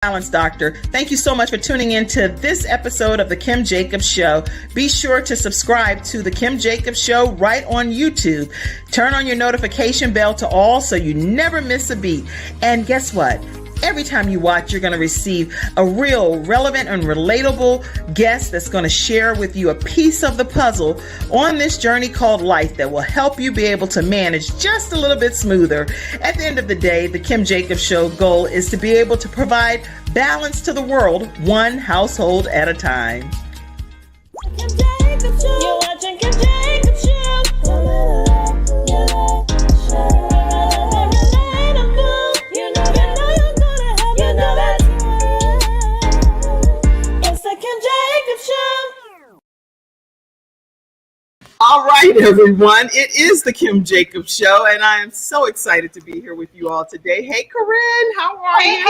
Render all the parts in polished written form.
Balance Doctor. Thank you so much for tuning in to this episode of The Kim Jacobs Show. Be sure to subscribe to The Kim Jacobs Show right on YouTube. Turn on your notification bell to all so you never miss a beat. And guess what? Every time you watch, you're going to receive a real relevant and relatable guest that's going to share with you a piece of the puzzle on this journey called life that will help you be able to manage just a little bit smoother. At the end of the day, the Kim Jacobs Show goal is to be able to provide balance to the world, one household at a time. Kim Jacobs Show. You're watching Kim Jacobs Show. All right, everyone. It is the Kim Jacobs Show, and I am so excited to be here with you all today. Hey, Corinne, how are you? Hey,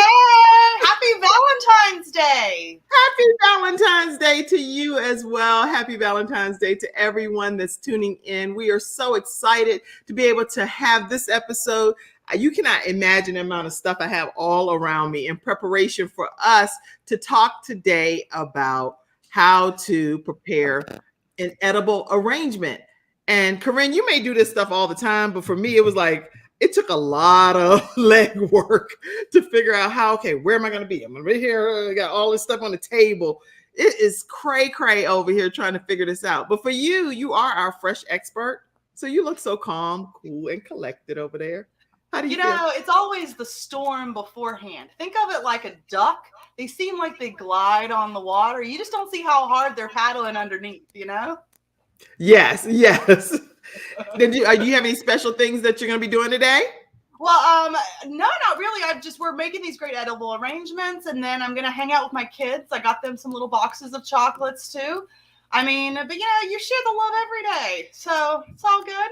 happy Valentine's Day. Happy Valentine's Day to you as well. Happy Valentine's Day to everyone that's tuning in. We are so excited to be able to have this episode. You cannot imagine the amount of stuff I have all around me in preparation for us to talk today about how to prepare an edible arrangement. And Corinne, you may do this stuff all the time, but for me, it was like, it took a lot of legwork to figure out how, okay, where am I going to be? I'm right here. I got all this stuff on the table. It is cray over here trying to figure this out. But for you, you are our fresh expert. So you look so calm, cool, and collected over there. How do you feel? It's always the storm beforehand. Think of it like a duck. They seem like they glide on the water. You just don't see how hard they're paddling underneath, you know? Yes. Do you have any special things that you're going to be doing today? Well, no, not really. We're making these great edible arrangements, and then I'm going to hang out with my kids. I got them some little boxes of chocolates too. But you share the love every day. So it's all good.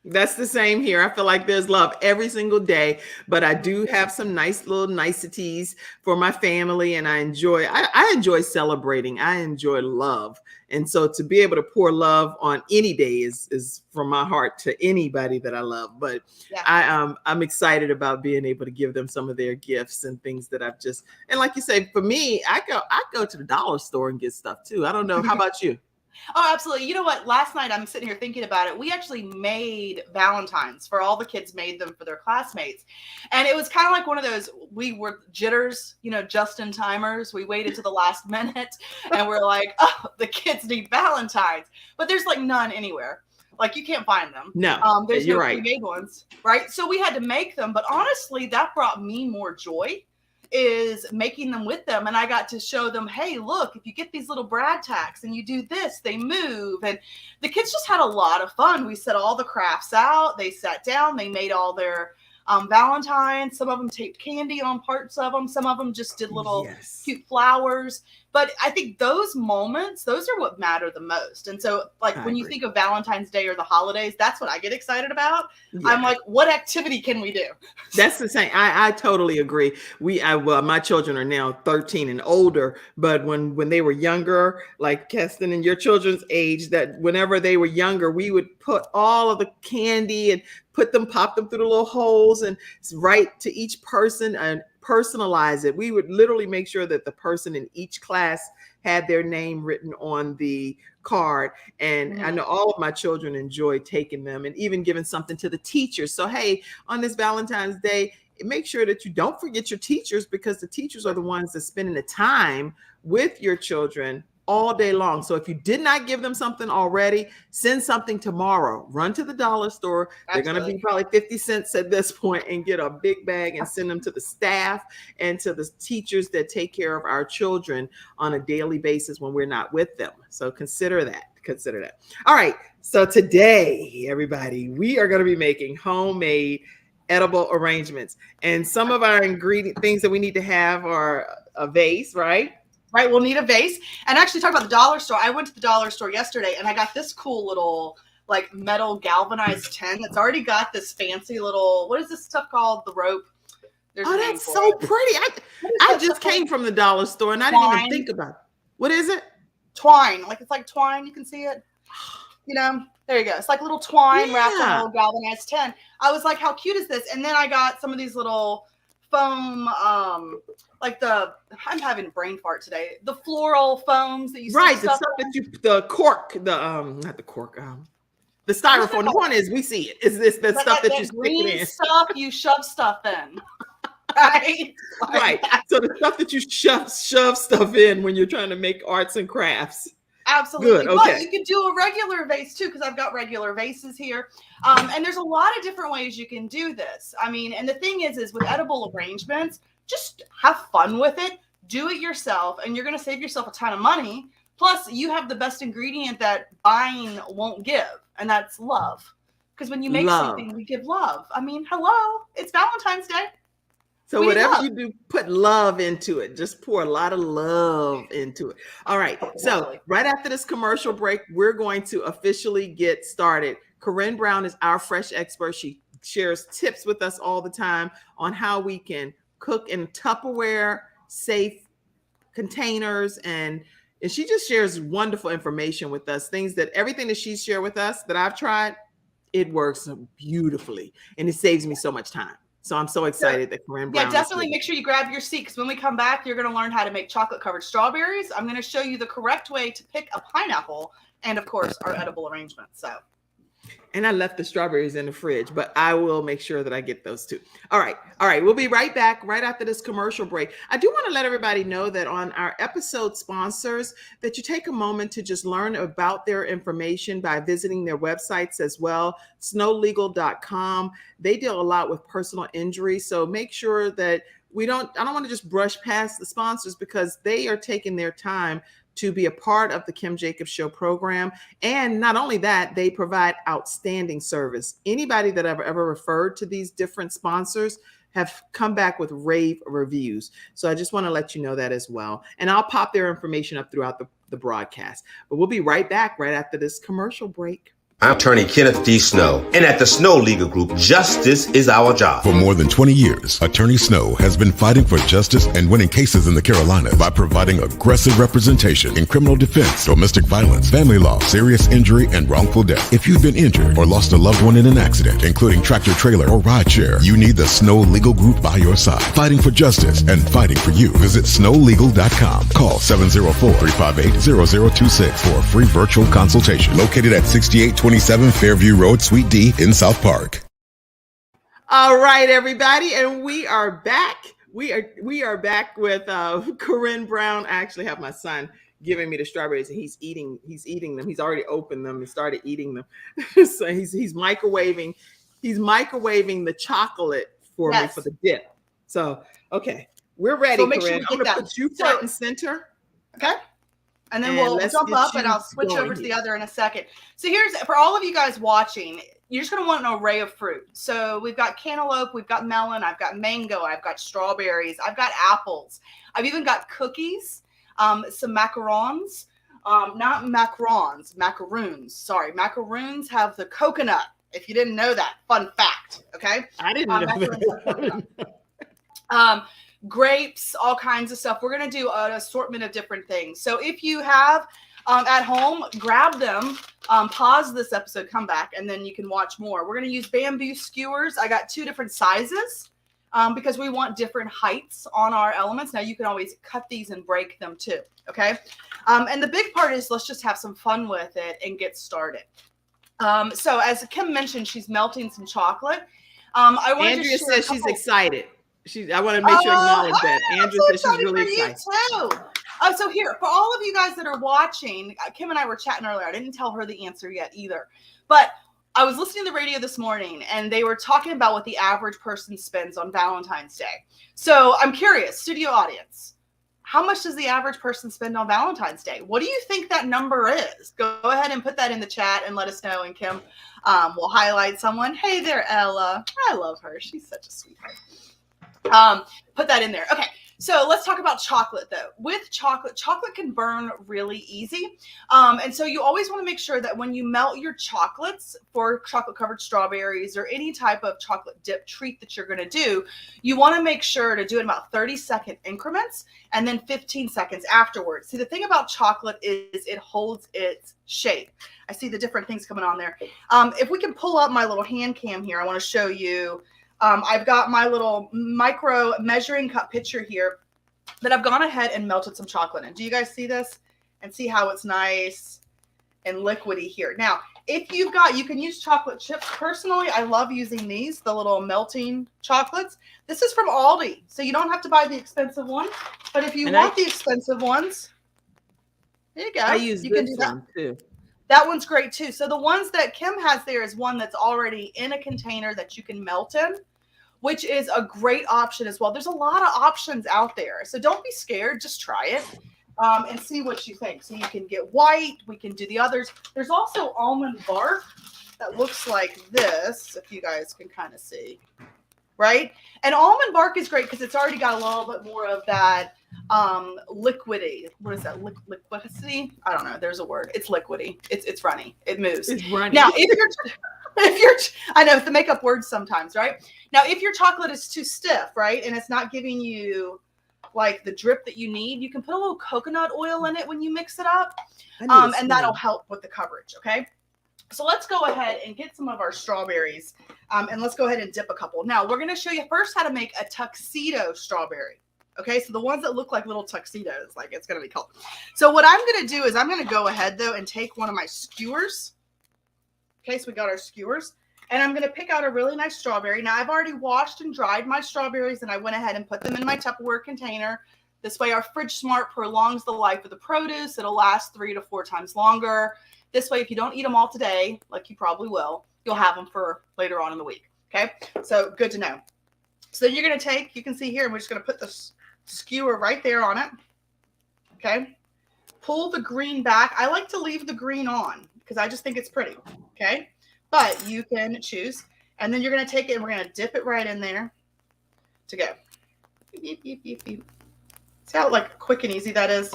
That's the same here. I feel like there's love every single day, but I do have some nice little niceties for my family, and I enjoy celebrating. I enjoy love. And so to be able to pour love on any day is from my heart to anybody that I love. But yeah. I'm excited about being able to give them some of their gifts and things that and like you say, for me, I go to the dollar store and get stuff too. I don't know. How about you? Oh, absolutely. You know what? Last night, I'm sitting here thinking about it. We actually made Valentines for all the kids, made them for their classmates. And it was kind of like one of those, we were jitters, just in timers. We waited to the last minute and we're like, oh, the kids need Valentines. But there's like none anywhere. Like you can't find them. No, there's you're no right. pre-made ones, right? So we had to make them. But honestly, that brought me more joy, is making them with them. And I got to show them, hey, look, if you get these little brad tacks and you do this, they move. And the kids just had a lot of fun. We set all the crafts out. They sat down, they made all their Valentines. Some of them taped candy on parts of them. Some of them just did little cute flowers. But I think those moments, those are what matter the most. And so when you think of Valentine's Day or the holidays, that's what I get excited about. Yeah. I'm like, what activity can we do? That's the same. I totally agree. My children are now 13 and older, but when they were younger, like Keston and your children's age, that whenever they were younger, we would put all of the candy and pop them through the little holes and write to each person and personalize it. We would literally make sure that the person in each class had their name written on the card. And I know all of my children enjoyed taking them and even giving something to the teachers. So, hey, on this Valentine's Day, make sure that you don't forget your teachers, because the teachers are the ones that's spending the time with your children all day long. So if you did not give them something already, send something tomorrow. Run to the dollar store. Absolutely. They're going to be probably 50 cents at this point, and get a big bag and send them to the staff and to the teachers that take care of our children on a daily basis when we're not with them. So consider that. All right. So today, everybody, we are going to be making homemade edible arrangements. And some of our ingredient things that we need to have are a vase, right? Right, we'll need a vase. And actually, talk about the dollar store. I went to the dollar store yesterday, and I got this cool little metal galvanized tin. It's already got this fancy little, what is this stuff called? The rope. That's so pretty. I just came from the dollar store, and I didn't even think about it. What is it? Twine. It's like twine. You can see it. There you go. It's like little twine wrapped in a little galvanized tin. I was like, how cute is this? And then I got some of these little foam, I'm having a brain fart today. The floral foams that you Right, stick the stuff stuff in. that you, the cork, not the cork, the styrofoam. The point is, we see it. Is this the stuff that you stick green it in? stuff you shove stuff in, right? Like Right. that. So the stuff that you shove stuff in when you're trying to make arts and crafts. Absolutely. Good, okay. But you could do a regular vase too, because I've got regular vases here. And there's a lot of different ways you can do this. I mean, and the thing is with edible arrangements, just have fun with it, do it yourself, and you're going to save yourself a ton of money. Plus, you have the best ingredient that buying won't give, and that's love. Because when you make something, we give love. I mean, hello, it's Valentine's Day. So whatever you do, put love into it. Just pour a lot of love into it. All right. So right after this commercial break, we're going to officially get started. Corinne Brown is our fresh expert. She shares tips with us all the time on how we can cook in Tupperware safe containers, and she just shares wonderful information with us. Everything that she's shared with us that I've tried, it works beautifully, and it saves me so much time. So I'm so excited that Corinne Brown. Yeah, definitely make sure you grab your seat, because when we come back, you're going to learn how to make chocolate covered strawberries. I'm going to show you the correct way to pick a pineapple, and of course our edible arrangement. And I left the strawberries in the fridge, but I will make sure that I get those too. All right. We'll be right back right after this commercial break. I do want to let everybody know that on our episode sponsors, that you take a moment to just learn about their information by visiting their websites as well. snowlegal.com. They deal a lot with personal injury. So make sure that I don't want to just brush past the sponsors, because they are taking their time to be a part of the Kim Jacobs Show program. And not only that, they provide outstanding service. Anybody that I've ever referred to these different sponsors have come back with rave reviews. So I just want to let you know that as well. And I'll pop their information up throughout the broadcast. But we'll be right back right after this commercial break. I'm attorney Kenneth D. Snow, and at the Snow Legal Group, justice is our job. For more than 20 years, Attorney Snow has been fighting for justice and winning cases in the Carolinas by providing aggressive representation in criminal defense, domestic violence, family law, serious injury, and wrongful death. If you've been injured or lost a loved one in an accident, including tractor trailer or rideshare, you need the Snow Legal Group by your side, fighting for justice and fighting for you. Visit snowlegal.com. Call 704-358-0026 for a free virtual consultation. Located at 6827 Fairview Road, Suite D in South Park. All right, everybody, and we are back. We are back with Corinne Brown. I actually have my son giving me the strawberries, and he's eating them. He's already opened them and started eating them. So he's microwaving the chocolate for me for the dip. So okay, we're ready, Corinne. Sure I'm gonna put you front and center. Okay. And then we'll jump up, and I'll switch over to the other in a second. So here's, for all of you guys watching, you're just going to want an array of fruit. So we've got cantaloupe, we've got melon, I've got mango, I've got strawberries, I've got apples. I've even got cookies, some macarons, not macarons, macaroons. Sorry, macaroons have the coconut. If you didn't know that, fun fact. Okay. I didn't know that. Grapes, all kinds of stuff. We're going to do an assortment of different things. So if you have at home, grab them, pause this episode, come back, and then you can watch more. We're going to use bamboo skewers. I got 2 different sizes because we want different heights on our elements. Now you can always cut these and break them too. Okay. And the big part is let's just have some fun with it and get started. So as Kim mentioned, she's melting some chocolate. Andrea says she's excited. I want to make sure I acknowledge that. Andrea says she's really excited. Too. So here, for all of you guys that are watching, Kim and I were chatting earlier. I didn't tell her the answer yet either. But I was listening to the radio this morning, and they were talking about what the average person spends on Valentine's Day. So I'm curious, studio audience, how much does the average person spend on Valentine's Day? What do you think that number is? Go ahead and put that in the chat and let us know. And Kim will highlight someone. Hey there, Ella. I love her. She's such a sweetheart. Put that in there. Okay. So let's talk about chocolate though. With chocolate can burn really easy. And so you always want to make sure that when you melt your chocolates for chocolate covered strawberries or any type of chocolate dip treat that you're going to do, you want to make sure to do it in about 30-second increments and then 15 seconds afterwards. See, the thing about chocolate is it holds its shape. I see the different things coming on there. If we can pull up my little hand cam here, I want to show you I've got my little micro measuring cup pitcher here that I've gone ahead and melted some chocolate in. Do you guys see this? And see how it's nice and liquidy here. Now, if you've got, you can use chocolate chips. Personally, I love using these, the little melting chocolates. This is from Aldi, so you don't have to buy the expensive one. But if you want the expensive ones, there you go. I use you can this do that one too. That one's great too. So the ones that Kim has there is one that's already in a container that you can melt in, which is a great option as well. There's a lot of options out there. So don't be scared. Just try it and see what you think. So you can get white. We can do the others. There's also almond bark that looks like this, if you guys can kind of see, right? And almond bark is great because it's already got a little bit more of that liquidy. What is that? Liquidity? I don't know. There's a word. It's liquidy. It's runny. It moves. It's runny. Now, if you're, I know, it's the makeup words sometimes, right? Now, if your chocolate is too stiff, right, and it's not giving you like the drip that you need, you can put a little coconut oil in it when you mix it up, and that'll help with the coverage, okay? So let's go ahead and get some of our strawberries, and let's go ahead and dip a couple. Now, we're going to show you first how to make a tuxedo strawberry, okay? So the ones that look like little tuxedos, like it's going to be called. So what I'm going to do is I'm going to go ahead, though, and take one of my skewers. Okay, so we got our skewers. And I'm going to pick out a really nice strawberry. Now, I've already washed and dried my strawberries, and I went ahead and put them in my Tupperware container. This way, our Fridge Smart prolongs the life of the produce. It'll last 3 to 4 times longer. This way, if you don't eat them all today, like you probably will, you'll have them for later on in the week. Okay, so good to know. So then you're going to take, you can see here, and we're just going to put the skewer right there on it. Okay, pull the green back. I like to leave the green on because I just think it's pretty. Okay. But you can choose, and then you're going to take it and we're going to dip it right in there to go. Beep, beep, beep, beep. See how like quick and easy that is?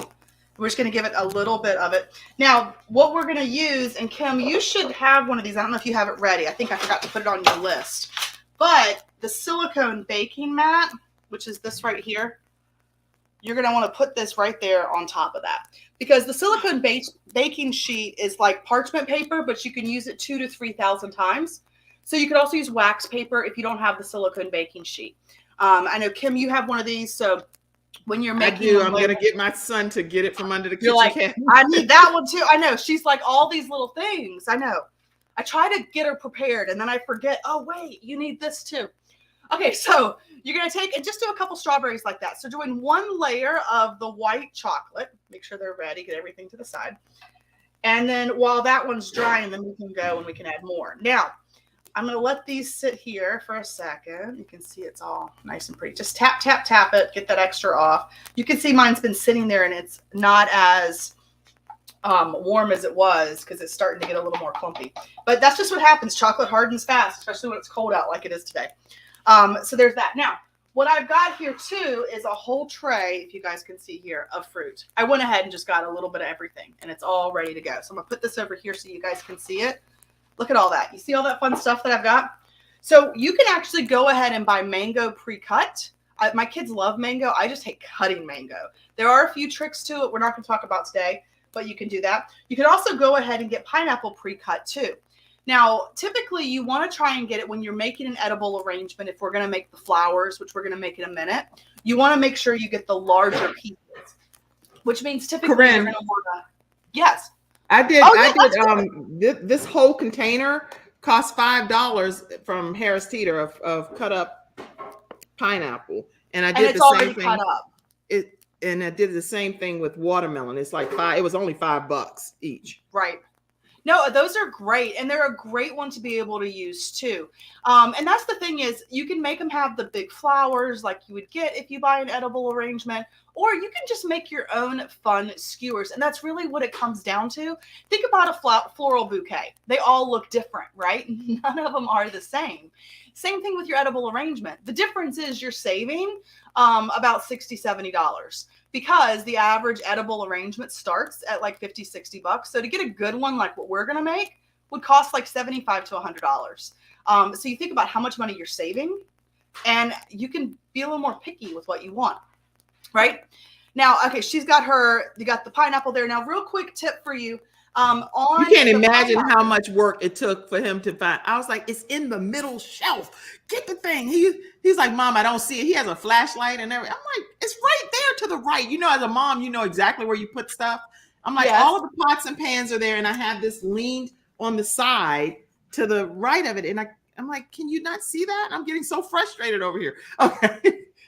We're just going to give it a little bit of it. Now, what we're going to use, and Kim, you should have one of these. I don't know if you have it ready. I think I forgot to put it on your list. But the silicone baking mat, which is this right here, you're going to want to put this right there on top of that. Because the silicone baking sheet is like parchment paper, but you can use it 2,000 to 3,000 times. So you could also use wax paper if you don't have the silicone baking sheet. I know, Kim, you have one of these. So when you're making I'm going to get my son to get it from under the kitchen cabinet. I need that one too. I know. She's like all these little things. I know. I try to get her prepared, and then I forget, oh, wait, you need this too. Okay, so you're going to take and just do a couple strawberries like that. So doing one layer of the white chocolate. Make sure they're ready. Get everything to the side. And then while that one's drying, then we can go and we can add more. Now, I'm going to let these sit here for a second. You can see it's all nice and pretty. Just tap, tap, tap it. Get that extra off. You can see mine's been sitting there, and it's not as warm as it was because it's starting to get a little more clumpy. But that's just what happens. Chocolate hardens fast, especially when it's cold out like it is today. So there's that. Now, what I've got here too is a whole tray, if you guys can see here, of fruit. I went ahead and just got a little bit of everything, and it's all ready to go. So I'm going to put this over here so you guys can see it. Look at all that. You see all that fun stuff that I've got? So you can actually go ahead and buy mango pre-cut. My kids love mango. I just hate cutting mango. There are a few tricks to it we're not going to talk about today, but you can do that. You can also go ahead and get pineapple pre-cut too. Now, typically you want to try and get it when you're making an edible arrangement. If we're going to make the flowers, which we're going to make in a minute, you want to make sure you get the larger pieces, which means typically Corinne, you're going to want to, yes. I did. Oh, yeah, This whole container cost $5 from Harris Teeter of cut up pineapple, and I did the same thing. Cut up. And I did the same thing with watermelon. It's like $5. It was only $5 each. Right. No, those are great. And they're a great one to be able to use too. And that's the thing is you can make them have the big flowers like you would get if you buy an edible arrangement, or you can just make your own fun skewers. And that's really what it comes down to. Think about a floral bouquet. They all look different, right? None of them are the same. Same thing with your edible arrangement. The difference is you're saving about $60, $70 because the average edible arrangement starts at like $50, $60. So to get a good one like what we're going to make would cost like $75 to $100. So you think about how much money you're saving, and you can be a little more picky with what you want, right? Now, okay, you got the pineapple there. Now, real quick tip for you. You can't imagine how much work it took for him to find. I was like, it's in the middle shelf. Get the thing. He's like, Mom, I don't see it. He has a flashlight and everything. I'm like, it's right there to the right. You know, as a mom, you know exactly where you put stuff. I'm like, all of the pots and pans are there, and I have this leaned on the side to the right of it. And I'm like, can you not see that? I'm getting so frustrated over here. Okay.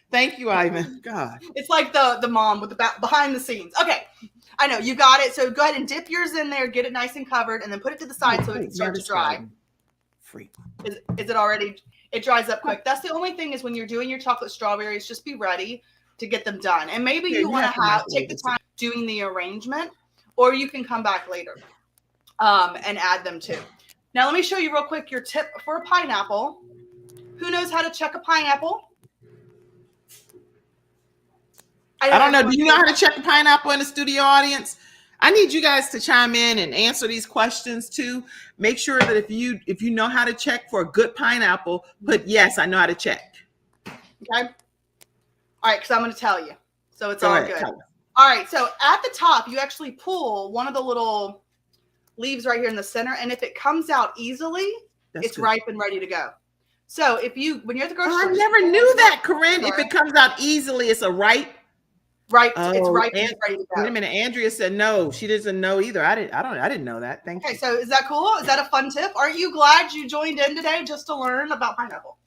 Thank you, Ivan. God. It's like the mom with the behind the scenes. Okay. I know you got it. So go ahead and dip yours in there, get it nice and covered, and then put it to the side so it can start to dry. Is it already? It dries up quick. That's the only thing is when you're doing your chocolate strawberries, just be ready to get them done. And maybe you want to take the time doing the arrangement, or you can come back later and add them too. Now let me show you real quick your tip for a pineapple. Who knows how to check a pineapple? I don't know. Do you know how to check a pineapple in the studio audience? I need you guys to chime in and answer these questions too. Make sure that if you know how to check for a good pineapple, put yes, I know how to check. Okay. All right, because I'm going to tell you. So it's all good. All right. So at the top, you actually pull one of the little leaves right here in the center. And if it comes out easily, it's ripe and ready to go. So when you're at the grocery store. I never knew that, Corinne. If it comes out easily, it's a ripe. Right, it's ripe and ready to go. Wait a minute, Andrea said no. She doesn't know either. I didn't know that. Thank you. Okay, so is that cool? Is that a fun tip? Aren't you glad you joined in today just to learn about pineapple?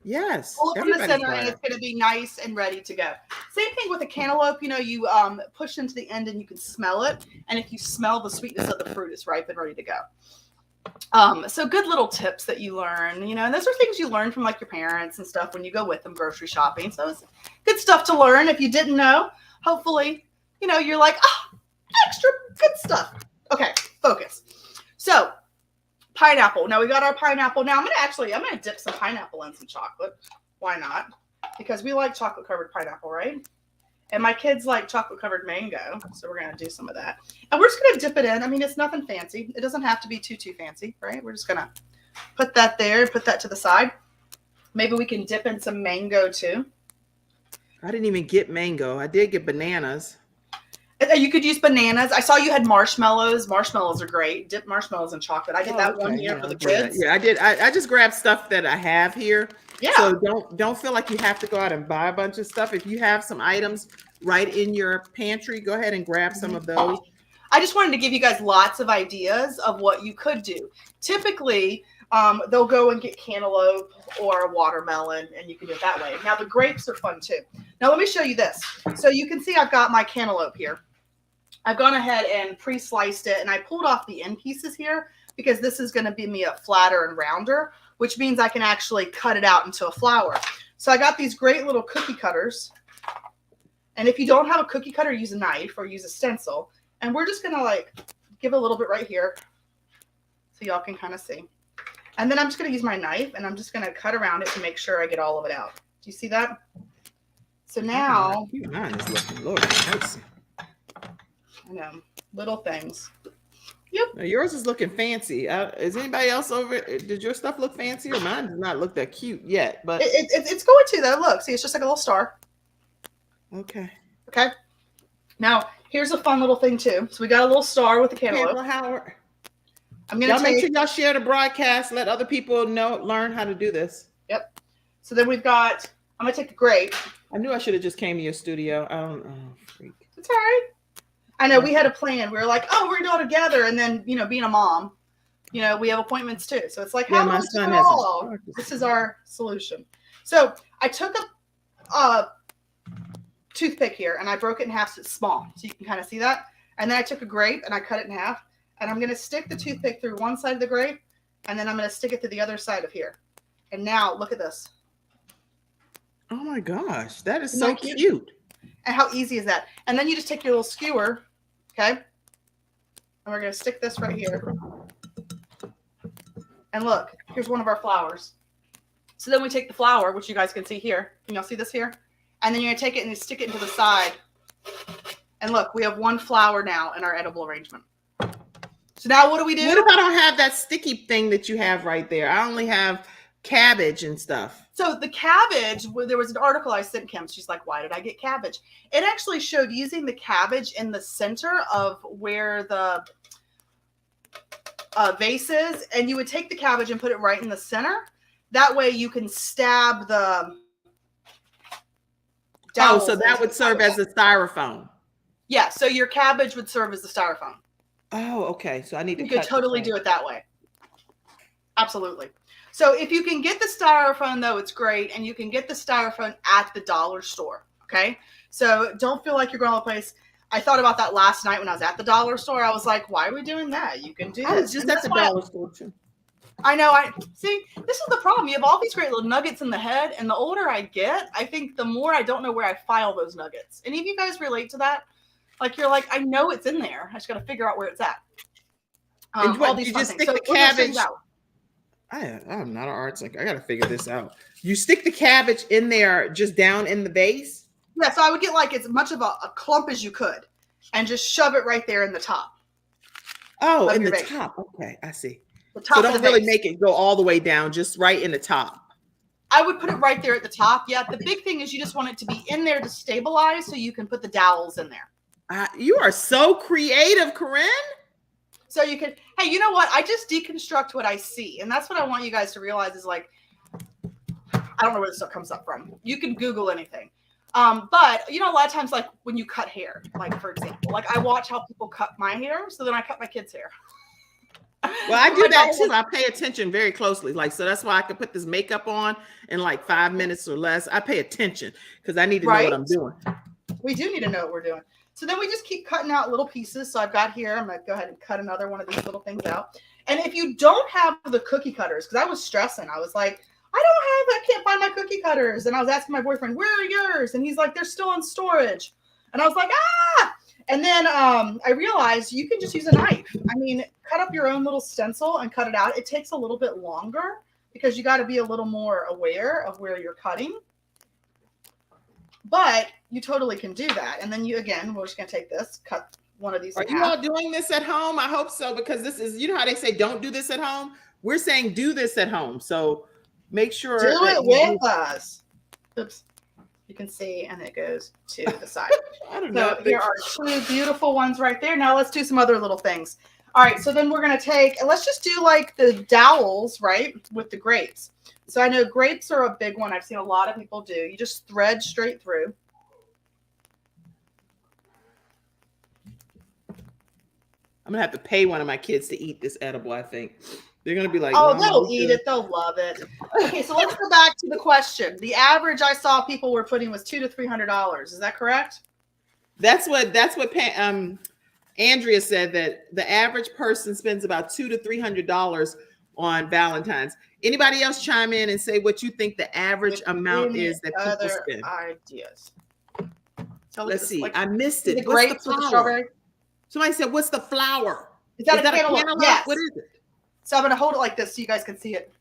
Yes. Pull it from the center and it's going to be nice and ready to go. Same thing with a cantaloupe. You know, you push into the end and you can smell it. And if you smell the sweetness of the fruit, it's ripe and ready to go. So good little tips that you learn, you know, and those are things you learn from like your parents and stuff when you go with them grocery shopping. So it's good stuff to learn. If you didn't know, hopefully, you know, you're like, oh, extra good stuff. Okay, focus. So pineapple. Now we got our pineapple. Now I'm going to dip some pineapple in some chocolate. Why not? Because we like chocolate covered pineapple, right? And my kids like chocolate covered mango. So we're going to do some of that. And we're just going to dip it in. I mean, it's nothing fancy. It doesn't have to be too fancy, right? We're just going to put that there and put that to the side. Maybe we can dip in some mango too. I didn't even get mango. I did get bananas. You could use bananas. I saw you had marshmallows. Marshmallows are great. Dip marshmallows in chocolate. I did that one here for the kids. Yeah, I did. I just grabbed stuff that I have here. Yeah. So don't feel like you have to go out and buy a bunch of stuff. If you have some items right in your pantry, go ahead and grab some of those. I just wanted to give you guys lots of ideas of what you could do. Typically, they'll go and get cantaloupe or a watermelon, and you can do it that way. Now, the grapes are fun too. Now, let me show you this. So you can see I've got my cantaloupe here. I've gone ahead and pre-sliced it, and I pulled off the end pieces here because this is going to be me a flatter and rounder, which means I can actually cut it out into a flower. So I got these great little cookie cutters. And if you don't have a cookie cutter, use a knife or use a stencil. And we're just going to like give a little bit right here so y'all can kind of see. And then I'm just going to use my knife and I'm just going to cut around it to make sure I get all of it out. Do you see that? So now, mine is looking, Lord mercy. I know, little things. Yep. Now yours is looking fancy. Is anybody else over? Did your stuff look fancy, or mine does not look that cute yet? But it's going to though. Look, see, it's just like a little star. Okay. Okay. Now here's a fun little thing too. So we got a little star with the cantaloupe. Howard. I'm gonna make sure y'all share the broadcast. Let other people learn how to do this. Yep. So then we've got. I'm gonna take a grape. I knew I should have just came to your studio. I don't. Oh, freak. It's all right. I know we had a plan. We were like, oh, we're going to do it together. And then, you know, being a mom, you know, we have appointments too. So it's like, how much this is our solution. So I took a toothpick here and I broke it in half so it's small. So you can kind of see that. And then I took a grape and I cut it in half. And I'm going to stick the toothpick through one side of the grape. And then I'm going to stick it to the other side of here. And now look at this. Oh my gosh. That is so cute. And how easy is that? And then you just take your little skewer. Okay. And we're going to stick this right here. And look, here's one of our flowers. So then we take the flower, which you guys can see here. Can y'all see this here? And then you're going to take it and you stick it into the side. And look, we have one flower now in our edible arrangement. So now what do we do? What if I don't have that sticky thing that you have right there? I only have cabbage and stuff. So the cabbage, there was an article I sent Kim. She's like, why did I get cabbage? It actually showed using the cabbage in the center of where the vases, and you would take the cabbage and put it right in the center. That way you can stab the dowels. So that would serve as a styrofoam. Yeah, so your cabbage would serve as the styrofoam. Oh, okay. So I need to You could cut totally do it that way. Absolutely. So if you can get the styrofoam, though, it's great. And you can get the styrofoam at the dollar store. Okay. So don't feel like you're going all the place. I thought about that last night when I was at the dollar store. I was like, why are we doing that? You can do I this. was just And at the that's why dollar store too. I know. I see. This is the problem. You have all these great little nuggets in the head, and the older I get, I think the more I don't know where I file those nuggets. Any of you guys relate to that? Like you're like, I know it's in there. I just got to figure out where it's at. All these you fun just things. stick So the we're gonna figure cabbage. it out. I'm not an arts. Like I got to figure this out. You stick the cabbage in there, just down in the base. Yeah. So I would get like as much of a clump as you could, and just shove it right there in the top. Oh, Of in your the base. top. Okay, I see. The top So of don't the really base. make it go all the way down, just right in the top. I would put it right there at the top. Yeah. The big thing is you just want it to be in there to stabilize, so you can put the dowels in there. You are so creative, Corinne. So you can, hey, you know what? I just deconstruct what I see. And that's what I want you guys to realize is like, I don't know where this stuff comes up from. You can Google anything. But you know, a lot of times, like when you cut hair, like for example, like I watch how people cut my hair. So then I cut my kids' hair. Well, I do that too. I pay attention very closely. Like, so that's why I can put this makeup on in like 5 minutes or less. I pay attention because I need to know what I'm doing. We do need to know what we're doing. So then we just keep cutting out little pieces. So I've got here, I'm going to go ahead and cut another one of these little things out. And if you don't have the cookie cutters, because I was stressing, I was like, I can't find my cookie cutters. And I was asking my boyfriend, where are yours? And he's like, they're still in storage. And I was like, ah. And then I realized you can just use a knife. I mean, cut up your own little stencil and cut it out. It takes a little bit longer because you got to be a little more aware of where you're cutting. But you totally can do that. And then we're just going to take this, cut one of these. Are you all doing this at home? I hope so, because this is, you know how they say, don't do this at home. We're saying do this at home. So make sure. Do it with us. Oops. You can see, and it goes to the side. I don't know. So here are two beautiful ones right there. Now let's do some other little things. All right. So then we're going to take, and let's just do like the dowels, right? With the grapes. So I know grapes are a big one. I've seen a lot of people do. You just thread straight through. I'm gonna have to pay one of my kids to eat this edible. I think they're gonna be like, oh, Mom, they'll eat it. They'll love it. Okay, so let's go back to the question. The average I saw people were putting was $200 to $300. Is that correct? That's what Andrea said, that the average person spends about $200 to $300 on Valentine's. Anybody else chime in and say what you think the average amount is that people spend? Ideas. So Let's see. I missed it. The What's grapes the with the flower? strawberry. Somebody said, "What's the flower?" Is that a cantaloupe? Yes. What is it? So I'm going to hold it like this so you guys can see it.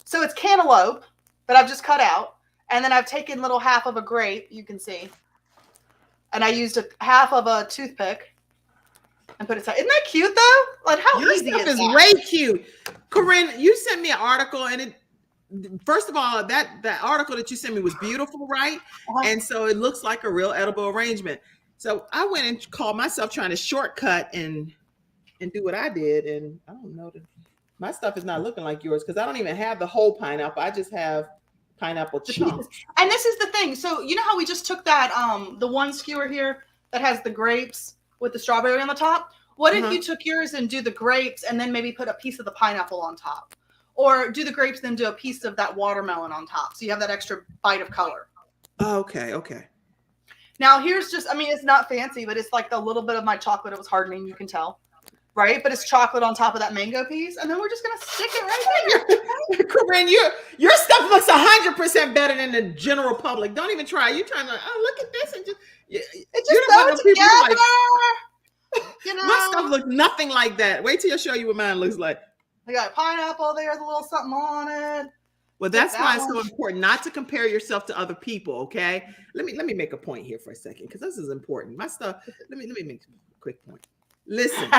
So it's cantaloupe that I've just cut out. And then I've taken little half of a grape, you can see. And I used a half of a toothpick and put it aside. Isn't that cute though? Like how Your easy stuff is is that? way cute. Corinne, you sent me an article, and it, first of all, that article that you sent me was beautiful, right? And so it looks like a real edible arrangement. So I went and called myself trying to shortcut and do what I did, and I don't know, my stuff is not looking like yours because I don't even have the whole pineapple. I just have pineapple chunks. And this is the thing. So you know how we just took that the one skewer here that has the grapes with the strawberry on the top? What if you took yours and do the grapes and then maybe put a piece of the pineapple on top? Or do the grapes then do a piece of that watermelon on top, so you have that extra bite of color? Okay. Now here's just, I mean, it's not fancy, but it's like the little bit of my chocolate. It was hardening, you can tell, right? But it's chocolate on top of that mango piece, and then we're just gonna stick it right there. Corinne, your stuff looks 100% better than the general public. Don't even try. You're trying to, oh, look at this, and just It just goes together. You know, my stuff looks nothing like that. Wait till I show you what mine looks like. I got pineapple. There's a little something on it. Well, that's why it's so important not to compare yourself to other people. Okay, let me make a point here for a second, because this is important. My stuff. Let me make a quick point. Listen,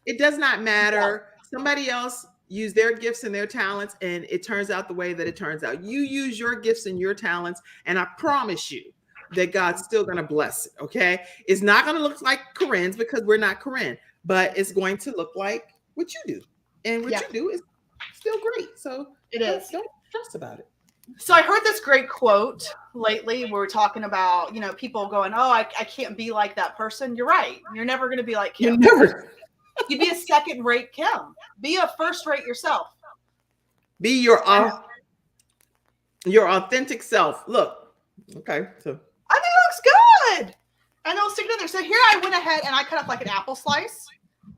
it does not matter. Somebody else used their gifts and their talents, and it turns out the way that it turns out. You use your gifts and your talents, and I promise you, that God's still going to bless it. Okay. It's not going to look like Corinne's because we're not Corinne, but it's going to look like what you do. And what you do is still great. So don't stress about it. So I heard this great quote lately where we're talking about, people going, oh, I can't be like that person. You're right. You're never going to be like Kim. You'd be a second-rate Kim. Be a first-rate yourself. Be your authentic self. Look. Okay. So I think it looks good. And it'll stick it in there. So here I went ahead and I cut up like an apple slice.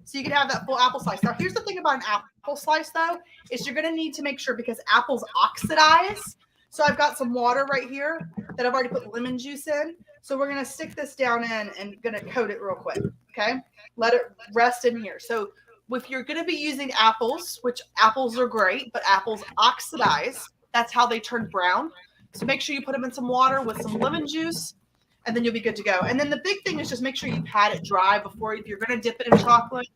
So you can have that full apple slice. Now, here's the thing about an apple slice, though, is you're going to need to make sure because apples oxidize. So I've got some water right here that I've already put lemon juice in. So we're going to stick this down in and going to coat it real quick. Okay. Let it rest in here. So if you're going to be using apples, which apples are great, but apples oxidize, that's how they turn brown. So make sure you put them in some water with some lemon juice, and then you'll be good to go. And then the big thing is just make sure you pat it dry before, if you're going to dip it in chocolate,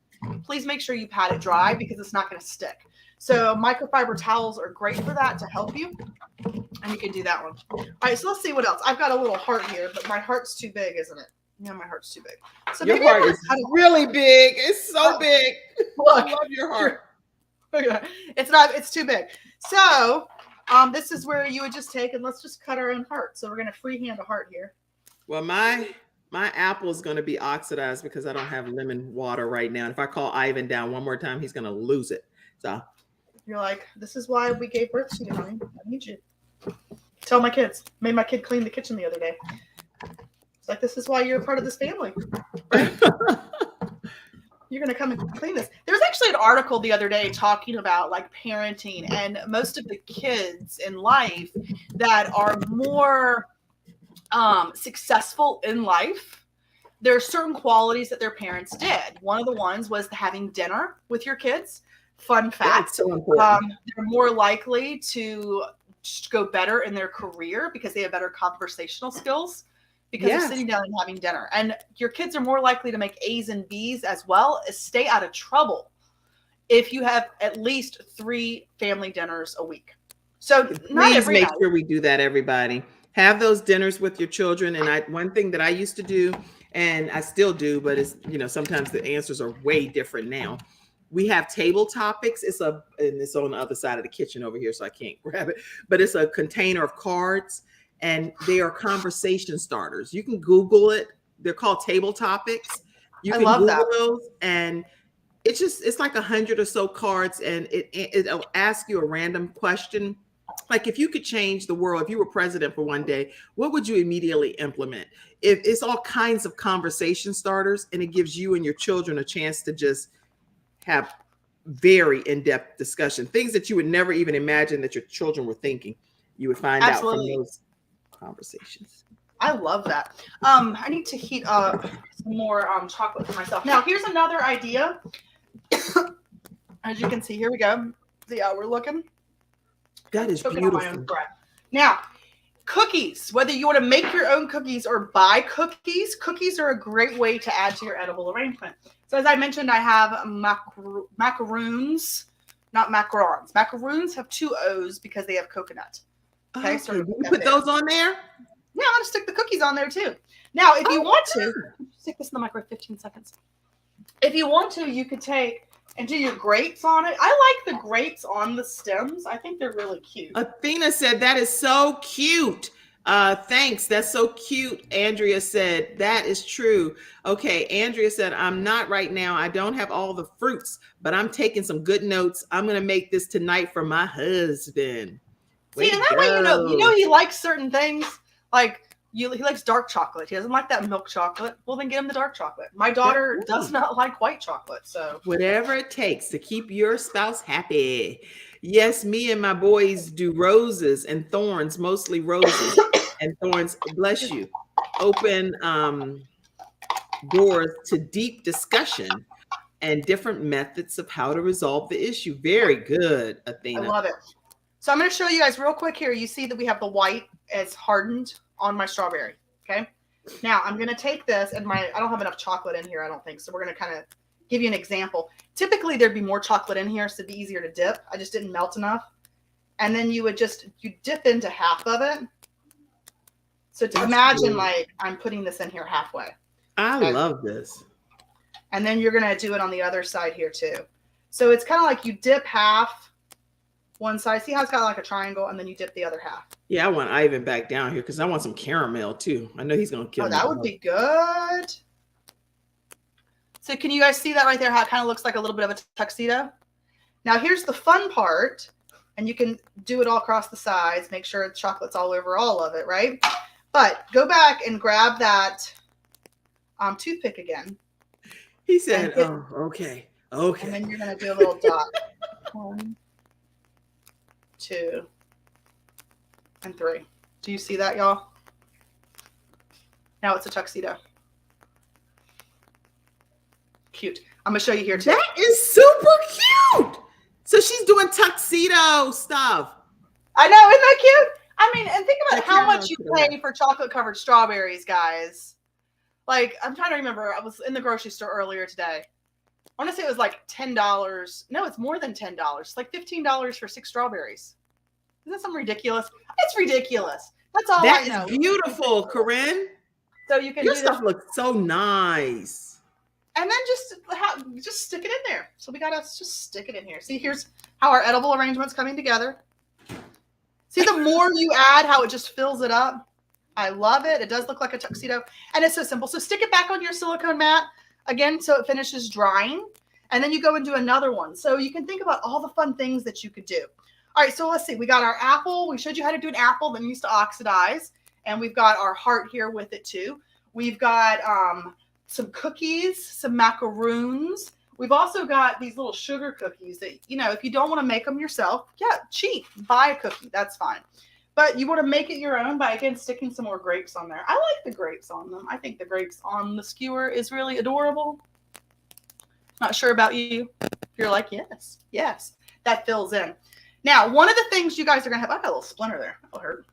please make sure you pat it dry because it's not going to stick. So microfiber towels are great for that to help you. And you can do that one. All right, so let's see what else. I've got a little heart here, but my heart's too big, isn't it? Yeah, my heart's too big. So your heart is really big. It's so big. Look, I love your heart. It's too big. So this is where you would just take and let's just cut our own heart. So we're going to freehand a heart here. Well, my apple is going to be oxidized because I don't have lemon water right now. And if I call Ivan down one more time, he's going to lose it. So you're like, this is why we gave birth to you, honey. I need you. Tell my kids. Made my kid clean the kitchen the other day. It's like, this is why you're a part of this family. Right? You're going to come and clean this. There was actually an article the other day talking about like parenting and most of the kids in life that are more successful in life. There are certain qualities that their parents did. One of the ones was having dinner with your kids. Fun fact, so important. They're more likely to go better in their career because they have better conversational skills because they're sitting down and having dinner. And your kids are more likely to make A's and B's as well as stay out of trouble if you have at least 3 family dinners a week. So please make sure we do that, everybody. Have those dinners with your children. And one thing that I used to do, and I still do, but it's, sometimes the answers are way different now. We have table topics. It's on the other side of the kitchen over here, so I can't grab it. But it's a container of cards, and they are conversation starters. You can Google it. They're called table topics. You can Google those, and it's like 100 or so cards, and it'll ask you a random question. Like if you could change the world, if you were president for one day, what would you immediately implement? It's all kinds of conversation starters, and it gives you and your children a chance to just have very in-depth discussion, things that you would never even imagine that your children were thinking. You would find out from those conversations. I love that. I need to heat up some more chocolate for myself. Now, here's another idea. As you can see, here we go. See how we're looking? That is beautiful. Now, cookies, whether you want to make your own cookies or buy cookies, cookies are a great way to add to your edible arrangement. So as I mentioned, I have macaroons, not macarons. Macaroons have 2 O's because they have coconut. Okay, so you put those on there? Yeah, I'm going to stick the cookies on there too. Now, if you want to, stick this in the microwave 15 seconds. If you want to, you could take and do your grapes on it. I like the grapes on the stems. I think they're really cute. Athena said, that is so cute. Thanks. That's so cute. Andrea said, that is true. Okay. Andrea said, I'm not right now. I don't have all the fruits, but I'm taking some good notes. I'm going to make this tonight for my husband. See, and that way, you know, he likes certain things. Like he likes dark chocolate. He doesn't like that milk chocolate. Well, then get him the dark chocolate. My daughter does not like white chocolate. So whatever it takes to keep your spouse happy. Yes, me and my boys do roses and thorns, mostly roses and thorns. Bless you. Open doors to deep discussion and different methods of how to resolve the issue. Very good, Athena. I love it. So I'm going to show you guys real quick here. You see that we have the white as hardened on my strawberry. Okay. Now I'm going to take this and I don't have enough chocolate in here, I don't think. So we're going to kind of give you an example. Typically there'd be more chocolate in here, so it'd be easier to dip. I just didn't melt enough. And then you dip into half of it. So to imagine like I'm putting this in here halfway. I love this. And then you're going to do it on the other side here too. So it's kind of like you dip half one side. See how it's got like a triangle, and then you dip the other half. Yeah, I want Ivan back down here because I want some caramel too. I know he's going to kill me. That would be good. So can you guys see that right there? How it kind of looks like a little bit of a tuxedo. Now here's the fun part, and you can do it all across the sides. Make sure the chocolate's all over all of it, right? But go back and grab that toothpick again. He said, "Oh, okay, okay." And then you're gonna do a little dot. 1, 2, and 3. Do you see that, y'all? Now it's a tuxedo. Cute. I'm gonna show you here too. That is super cute. So she's doing tuxedo stuff. I know, isn't that cute? I mean, and think about how much you pay for chocolate covered strawberries, guys. Like, I'm trying to remember. I was in the grocery store earlier today. I want to say it was like $10. No, it's more than $10. It's like $15 for 6 strawberries. Isn't that something ridiculous? It's ridiculous. That's all I know. That is beautiful, Corinne. So you can Your do stuff this. looks so nice. And then just stick it in there. So we gotta just stick it in here. See, here's how our edible arrangement's coming together. See, the more you add, how it just fills it up. I love it. It does look like a tuxedo, and it's so simple. So stick it back on your silicone mat again, so it finishes drying, and then you go and do another one. So you can think about all the fun things that you could do. All right, so let's see. We got our apple. We showed you how to do an apple that needs to oxidize, and we've got our heart here with it too. We've got some cookies, some macaroons. We've also got these little sugar cookies that, you know, if you don't want to make them yourself, yeah, cheap, buy a cookie. That's fine. But you want to make it your own by, again, sticking some more grapes on there. I like the grapes on them. I think the grapes on the skewer is really adorable. Not sure about you. You're like, yes, yes, that fills in. Now, one of the things you guys are going to have, I got a little splinter there. That'll hurt.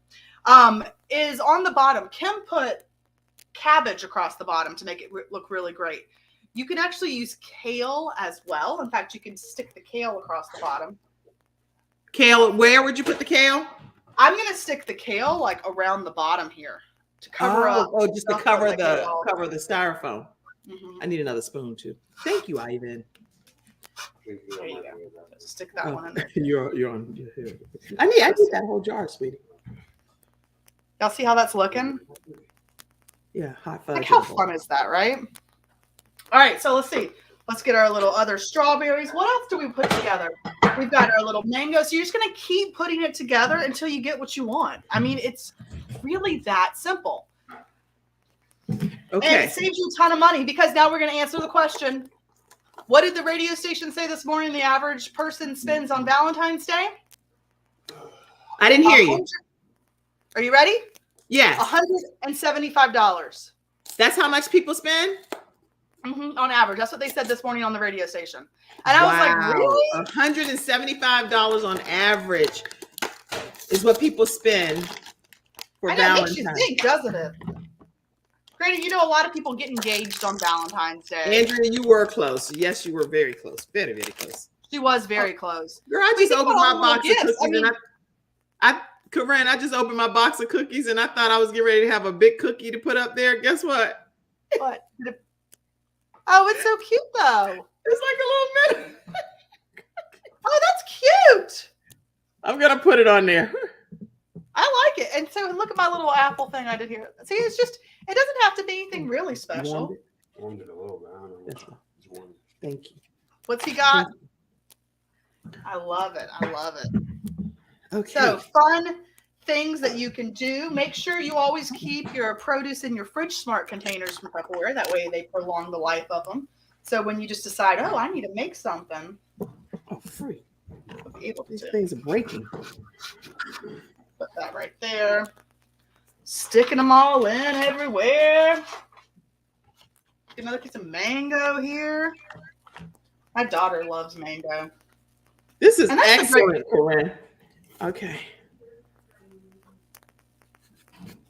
Is on the bottom. Kim put cabbage across the bottom to make it look really great. You can actually use kale as well. In fact, you can stick the kale across the bottom. Kale, where would you put the kale? I'm going to stick the kale like around the bottom here to cover up. Oh, just to cover the styrofoam. Mm-hmm. I need another spoon too. Thank you, Ivan. There you go. Just stick that one in there. You're on. I need that whole jar, sweetie. Y'all see how that's looking? Yeah, hot fudge. Like, how fun is that, right? All right, so let's see. Let's get our little other strawberries. What else do we put together? We've got our little mango. So you're just going to keep putting it together until you get what you want. I mean, it's really that simple. Okay. And it saves you a ton of money, because now we're going to answer the question. What did the radio station say this morning the average person spends on Valentine's Day? I didn't hear you. Are you ready? Yes. $175. That's how much people spend? On average. That's what they said this morning on the radio station. And I was like, really? $175 on average is what people spend for Valentine's. It makes you think, doesn't it? Granted, you know, a lot of people get engaged on Valentine's Day. Andrea, you were close. Yes, you were very close. Very, very close. She was very close. Girl, I just opened my box of cookies Corinne, I just opened my box of cookies and I thought I was getting ready to have a big cookie to put up there. Guess what? What? Oh, it's so cute though. It's like a little mini. Oh, that's cute. I'm gonna put it on there. I like it. And so look at my little apple thing I did here. See, it's just, it doesn't have to be anything really special. Warmed it a little bit. I don't know. It's warm. Thank you. What's he got? I love it. I love it. Okay. So fun things that you can do. Make sure you always keep your produce in your fridge smart containers from Tupperware. That way they prolong the life of them. So when you just decide, oh, I need to make something. Oh, free. You'll be able These to. things are breaking. Put that right there. Sticking them all in everywhere. Get another piece of mango here. My daughter loves mango. This is And that's excellent, Corinne. Okay.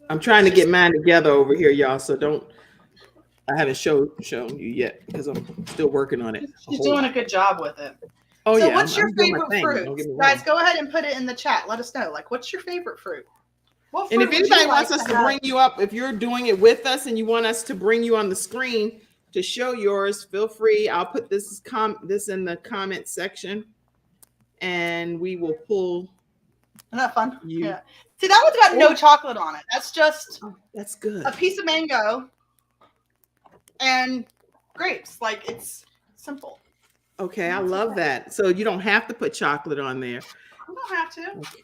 I'm trying to get mine together over here, y'all. So I haven't shown you yet because I'm still working on it. She's doing a good job with it. Oh, so yeah. what's your I'm doing my favorite thing. fruit? Don't get me wrong. Guys, go ahead and put it in the chat. Let us know. Like, what's your favorite fruit? What And if fruit would you anybody like wants us to have? bring you up, if you're doing it with us and you want us to bring you on the screen to show yours, feel free. I'll put this in the comment section, and we will pull. Isn't that fun? You. Yeah. See, that one's got no chocolate on it. That's just Oh, that's good. a piece of mango and grapes. Like, it's simple. Okay, I love that. So you don't have to put chocolate on there. You don't have to. Okay.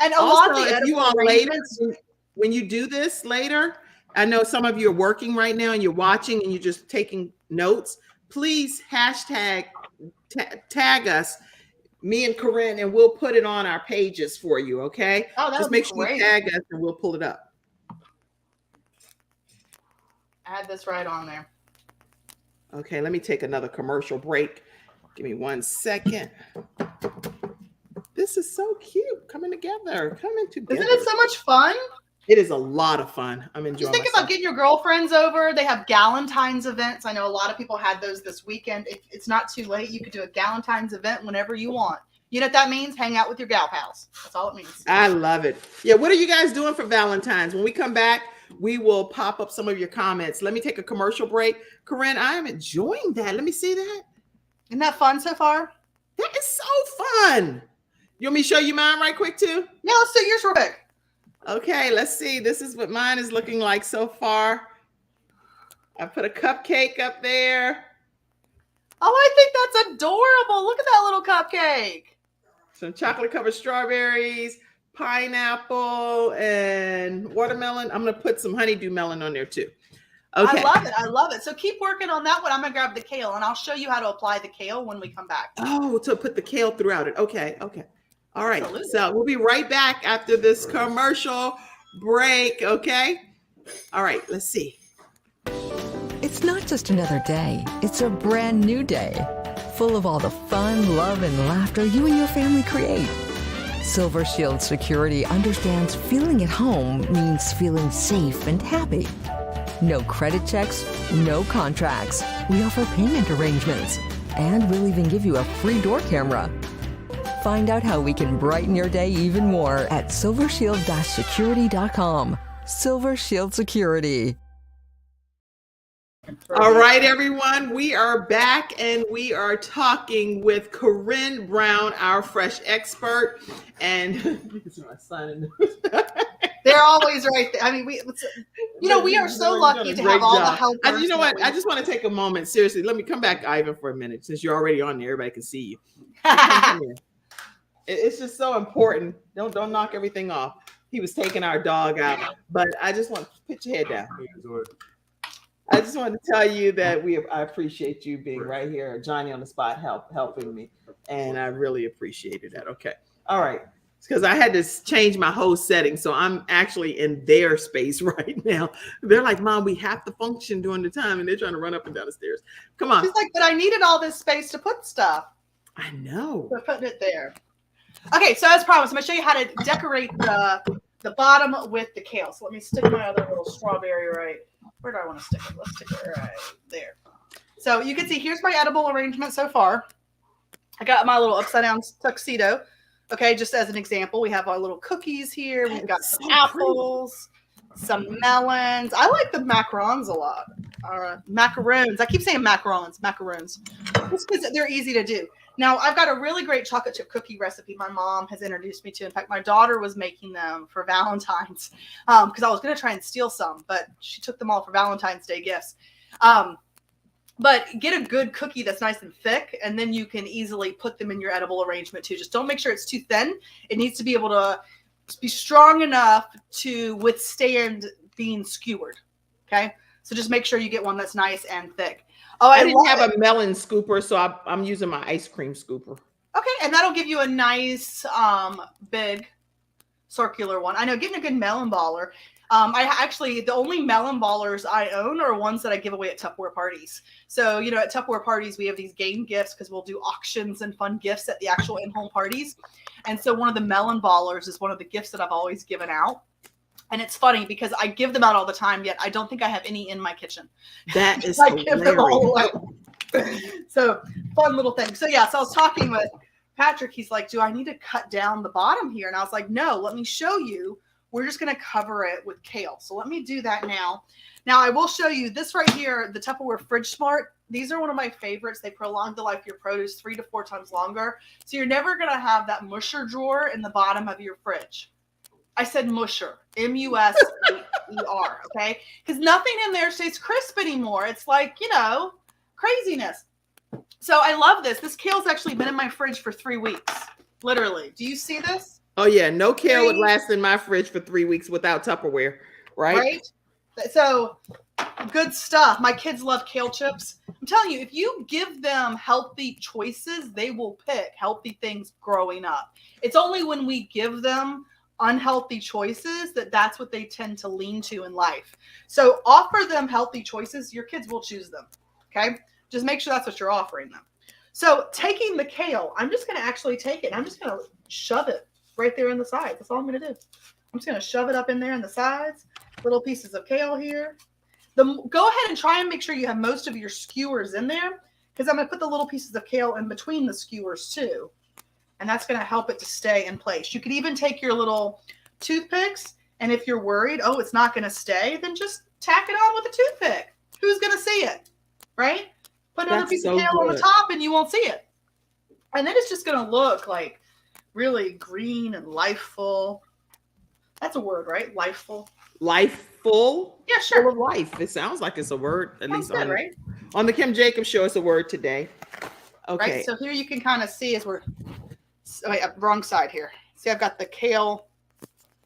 And a Also, lot of the if you all later, when you do this later, I know some of you are working right now and you're watching and you're just taking notes. Please hashtag tag us, me and Corinne, and we'll put it on our pages for you. Okay. Oh, just make sure you tag us and we'll pull it up. Add this right on there. Okay, let me take another commercial break. Give me 1 second. This is so cute, coming together. Isn't it so much fun? It is a lot of fun. I'm enjoying. Just think about getting your girlfriends over. They have Valentine's events. I know a lot of people had those this weekend. If it's not too late, you could do a Valentine's event whenever you want. You know what that means? Hang out with your gal pals. That's all it means. I love it. Yeah, what are you guys doing for Valentine's? When we come back, we will pop up some of your comments. Let me take a commercial break. Corinne, I am enjoying that. Let me see that. Isn't that fun so far? That is so fun. You want me to show you mine right quick too? Yeah, let's do yours real quick. Okay, let's see. This is what mine is looking like so far. I put a cupcake up there. Oh, I think that's adorable. Look at that little cupcake. Some chocolate covered strawberries, pineapple, and watermelon. I'm going to put some honeydew melon on there too. Okay. I love it. I love it. So keep working on that one. I'm going to grab the kale and I'll show you how to apply the kale when we come back. Oh, to put the kale throughout it. Okay. All right. Absolutely. So we'll be right back after this commercial break. Okay. All right. Let's see. It's not just another day. It's a brand new day, full of all the fun, love, and laughter you and your family create. Silver Shield Security understands feeling at home means feeling safe and happy. No credit checks, no contracts. We offer payment arrangements, and we'll even give you a free door camera. Find out how we can brighten your day even more at silvershield-security.com. Silver Shield Security. All right, everyone, we are back and we are talking with Corinne Brown, our fresh expert. And they're always right there. I mean, we are so lucky to have all the help. You know what? I just want to take a moment. Seriously, let me come back, Ivan, for a minute, since you're already on there. Everybody can see you. It's just so important. Don't knock everything off. He was taking our dog out, but I just want to put your head down. I just wanted to tell you that I appreciate you being right here, Johnny on the spot, helping me, and I really appreciated that. Okay, all right, because I had to change my whole setting, so I'm actually in their space right now. They're like, "Mom, we have to function during the time," and they're trying to run up and down the stairs. Come on. She's like, "But I needed all this space to put stuff." I know. We're putting it there. Okay, so as promised, I'm gonna show you how to decorate the bottom with the kale. So let me stick my other little strawberry right. Where do I want to stick it? Let's stick it right there. So you can see here's my edible arrangement so far. I got my little upside down tuxedo. Okay, just as an example, we have our little cookies here. We've got some apples, some melons. I like the macarons a lot. Macaroons. I keep saying macarons. Just because they're easy to do. Now, I've got a really great chocolate chip cookie recipe my mom has introduced me to. In fact, my daughter was making them for Valentine's because I was going to try and steal some, but she took them all for Valentine's Day gifts. But get a good cookie that's nice and thick, and then you can easily put them in your edible arrangement too. Just don't make sure it's too thin. It needs to be able to be strong enough to withstand being skewered. Okay? So just make sure you get one that's nice and thick. Oh, I didn't have a melon scooper, so I'm using my ice cream scooper. Okay, and that'll give you a nice big circular one. I know, getting a good melon baller. The only melon ballers I own are ones that I give away at Tupperware parties. So, at Tupperware parties, we have these game gifts because we'll do auctions and fun gifts at the actual in-home parties. And so one of the melon ballers is one of the gifts that I've always given out. And it's funny because I give them out all the time, yet I don't think I have any in my kitchen. That is I give them all away. So fun little thing. So I was talking with Patrick. He's like, "Do I need to cut down the bottom here?" And I was like, "No, let me show you we're just going to cover it with kale. So let me do that now. Now I will show you this right here, the Tupperware Fridge Smart. These are one of my favorites. They prolong the life of your produce 3 to 4 times longer. So you're never going to have that musher drawer in the bottom of your fridge. I said musher, M-U-S-H-E-R, okay? Because nothing in there stays crisp anymore. It's like, you know, craziness. So I love this. This kale's actually been in my fridge for 3 weeks, literally. Do you see this? Oh yeah, no kale would last in my fridge for 3 weeks without Tupperware, right? Right? So good stuff. My kids love kale chips. I'm telling you, if you give them healthy choices, they will pick healthy things growing up. It's only when we give them unhealthy choices that's what they tend to lean to in life. So offer them healthy choices. Your kids will choose them. Okay. Just make sure that's what you're offering them. So taking the kale, I'm just going to actually take it. I'm just going to shove it right there in the sides. That's all I'm going to do. I'm just going to shove it up in there in the sides. Little pieces of kale here. Go ahead and try and make sure you have most of your skewers in there, because I'm going to put the little pieces of kale in between the skewers too. And that's going to help it to stay in place. You could even take your little toothpicks, and if you're worried, oh, it's not going to stay, then just tack it on with a toothpick. Who's going to see it, right? Put another piece of kale on the top and you won't see it. And then it's just going to look like really green and lifeful. That's a word, right? Lifeful. Lifeful? Yeah, sure. Full of life. It sounds like it's a word, at least good, right? On the Kim Jacobs show, it's a word today. Okay. Right, so here you can kind of see as we're wrong side here. See, I've got the kale.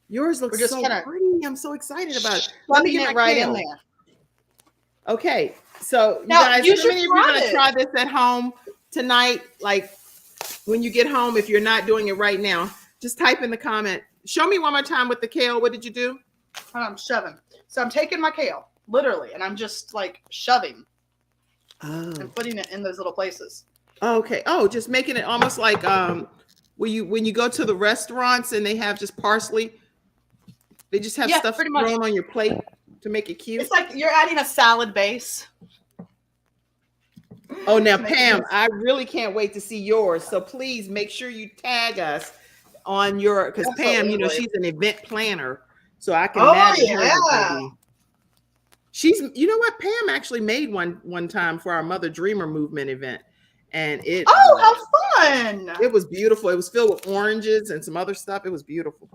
Yours looks just so pretty. I'm so excited about it. Let me get it right in there. Okay, so you Now, guys, you how many of you are going to it. try this at home tonight? Like when you get home, if you're not doing it right now, just type in the comment. Show me one more time with the kale. What did you do? I'm shoving. So I'm taking my kale, literally, and I'm just like shoving and putting it in those little places. Okay. Oh, just making it almost like when you go to the restaurants and they have just parsley. They just have stuff thrown on your plate to make it cute. It's like you're adding a salad base. Oh, now Pam, I really can't wait to see yours. So please make sure you tag us on your, because Pam, you know, she's an event planner, so I can imagine her. She's, you know what, Pam actually made one time for our Mother Dreamer Movement event, and it. Oh, how fun! It was beautiful. It was filled with oranges and some other stuff. It was beautiful.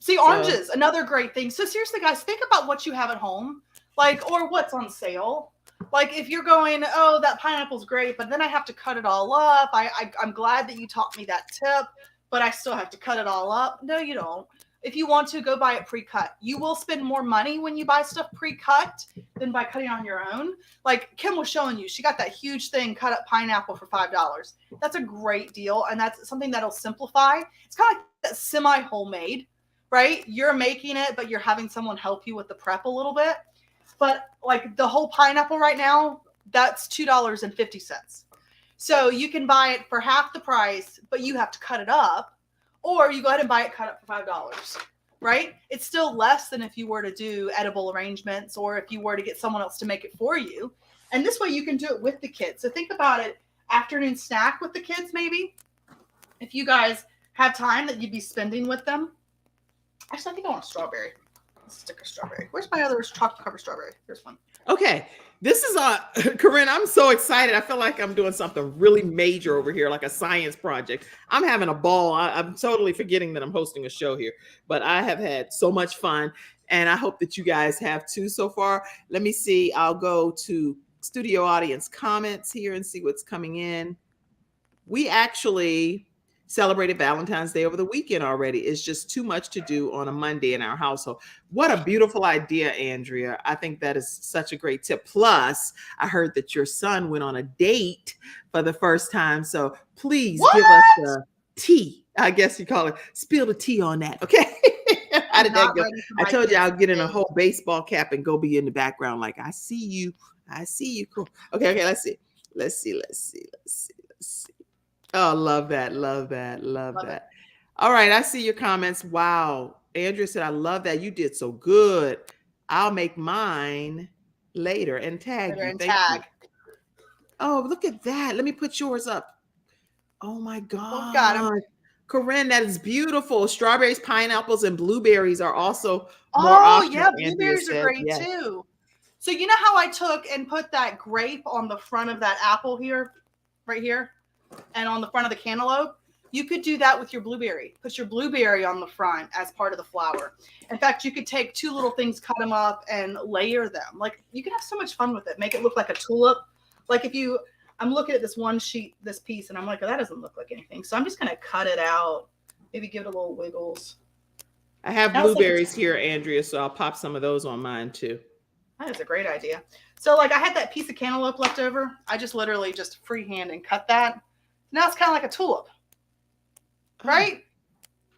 See, oranges, another great thing. So seriously, guys, think about what you have at home, like, or what's on sale. Like if you're going, oh, that pineapple's great, but then I have to cut it all up. I'm glad that you taught me that tip, but I still have to cut it all up. No, you don't. If you want to, go buy it pre-cut. You will spend more money when you buy stuff pre-cut than by cutting on your own. Like Kim was showing you, she got that huge thing, cut up pineapple for $5. That's a great deal, and that's something that'll simplify. It's kind of like that semi-homemade, right? You're making it, but you're having someone help you with the prep a little bit. But like the whole pineapple right now, that's $2.50. So you can buy it for half the price, but you have to cut it up, or you go ahead and buy it cut up for $5, right? It's still less than if you were to do edible arrangements or if you were to get someone else to make it for you. And this way you can do it with the kids. So think about it, afternoon snack with the kids, maybe. If you guys have time that you'd be spending with them. Actually, I think I want a strawberry. Let's stick a strawberry. Where's my other chocolate covered strawberry? Here's one. Okay. This is Corinne, I'm so excited. I feel like I'm doing something really major over here, like a science project. I'm having a ball. I'm totally forgetting that I'm hosting a show here, but I have had so much fun, and I hope that you guys have too so far. Let me see. I'll go to studio audience comments here and see what's coming in. We actually celebrated Valentine's Day over the weekend already. It's just too much to do on a Monday in our household. What a beautiful idea, Andrea. I think that is such a great tip. Plus, I heard that your son went on a date for the first time. So please give us the tea. I guess you call it. Spill the tea on that. Okay. How did that go? I told you I'll get in a whole baseball cap and go be in the background. Like, I see you. I see you. Cool. Okay. Let's see. Oh, love that. Love that. All right. I see your comments. Wow. Andrea said, I love that. You did so good. I'll make mine later and tag you. Thank you. Oh, look at that. Let me put yours up. Oh my God. Oh God. Corinne, that is beautiful. Strawberries, pineapples, and blueberries are also more Oh, optional, yeah, Andrea blueberries are said. great Yes. too. So you know how I took and put that grape on the front of that apple here, right here, and on the front of the cantaloupe? You could do that with your blueberry. Put your blueberry on the front as part of the flower. In fact, you could take two little things, cut them up, and layer them. Like, you could have so much fun with it. Make it look like a tulip. Like I'm looking at this one sheet, this piece, and I'm like, oh, that doesn't look like anything. So I'm just going to cut it out. Maybe give it a little wiggles. I have blueberries here, Andrea, so I'll pop some of those on mine too. That is a great idea. So like I had that piece of cantaloupe left over. I just literally just freehand and cut that. Now it's kind of like a tulip. Right?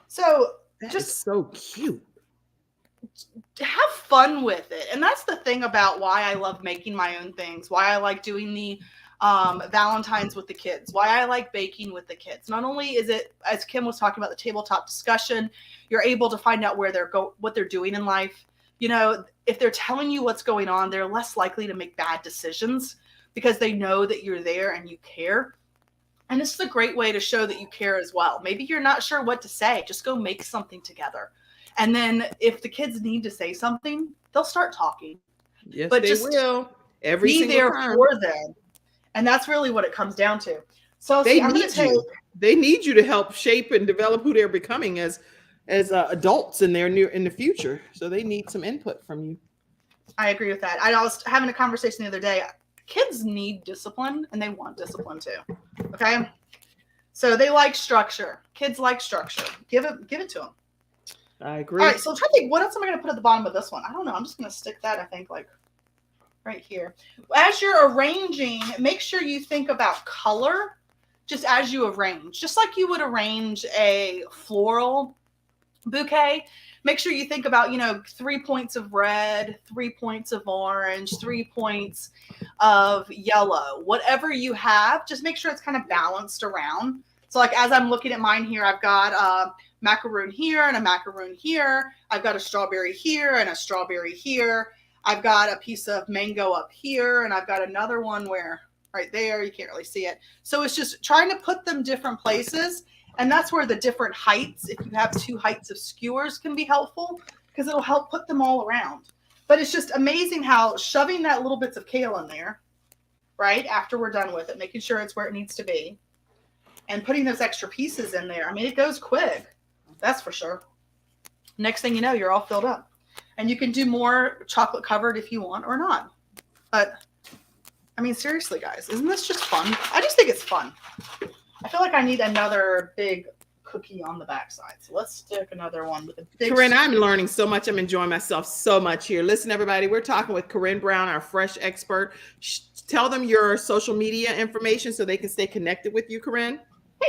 So That just is so cute. have fun with it. And that's the thing about why I love making my own things, why I like doing the Valentines with the kids, why I like baking with the kids. Not only is it, as Kim was talking about, the tabletop discussion, you're able to find out where what they're doing in life. You know, if they're telling you what's going on, they're less likely to make bad decisions because they know that you're there and you care. And this is a great way to show that you care as well. Maybe you're not sure what to say. Just go make something together. And then if the kids need to say something, they'll start talking. Yes, but they just will. Every be single there time. for them. And that's really what it comes down to. So They see, I'm going need to take. you. They need you to help shape and develop who they're becoming as adults in the future. So they need some input from you. I agree with that. I was having a conversation the other day. Kids need discipline and they want discipline too. Okay. So they like structure. Kids like structure. Give it to them. I agree. All right. So I'm trying to think, what else am I going to put at the bottom of this one? I don't know. I'm just going to stick that, I think, like right here. As you're arranging, make sure you think about color just as you arrange, just like you would arrange a floral bouquet. Make sure you think about, 3 points of red, 3 points of orange, 3 points of yellow, whatever you have, just make sure it's kind of balanced around. So like, as I'm looking at mine here, I've got a macaroon here and a macaroon here. I've got a strawberry here and a strawberry here. I've got a piece of mango up here, and I've got another one where right there, you can't really see it. So it's just trying to put them different places. And that's where the different heights, if you have 2 heights of skewers, can be helpful because it'll help put them all around. But it's just amazing how shoving that little bits of kale in there, right, after we're done with it, making sure it's where it needs to be, and putting those extra pieces in there. I mean, it goes quick. That's for sure. Next thing you know, you're all filled up. And you can do more chocolate covered if you want or not. But, I mean, seriously, guys, isn't this just fun? I just think it's fun. I feel like I need another big cookie on the backside. So let's stick another one with a big. Corinne, I'm learning so much. I'm enjoying myself so much here. Listen, everybody, we're talking with Corinne Brown, our fresh expert. Tell them your social media information so they can stay connected with you, Corinne.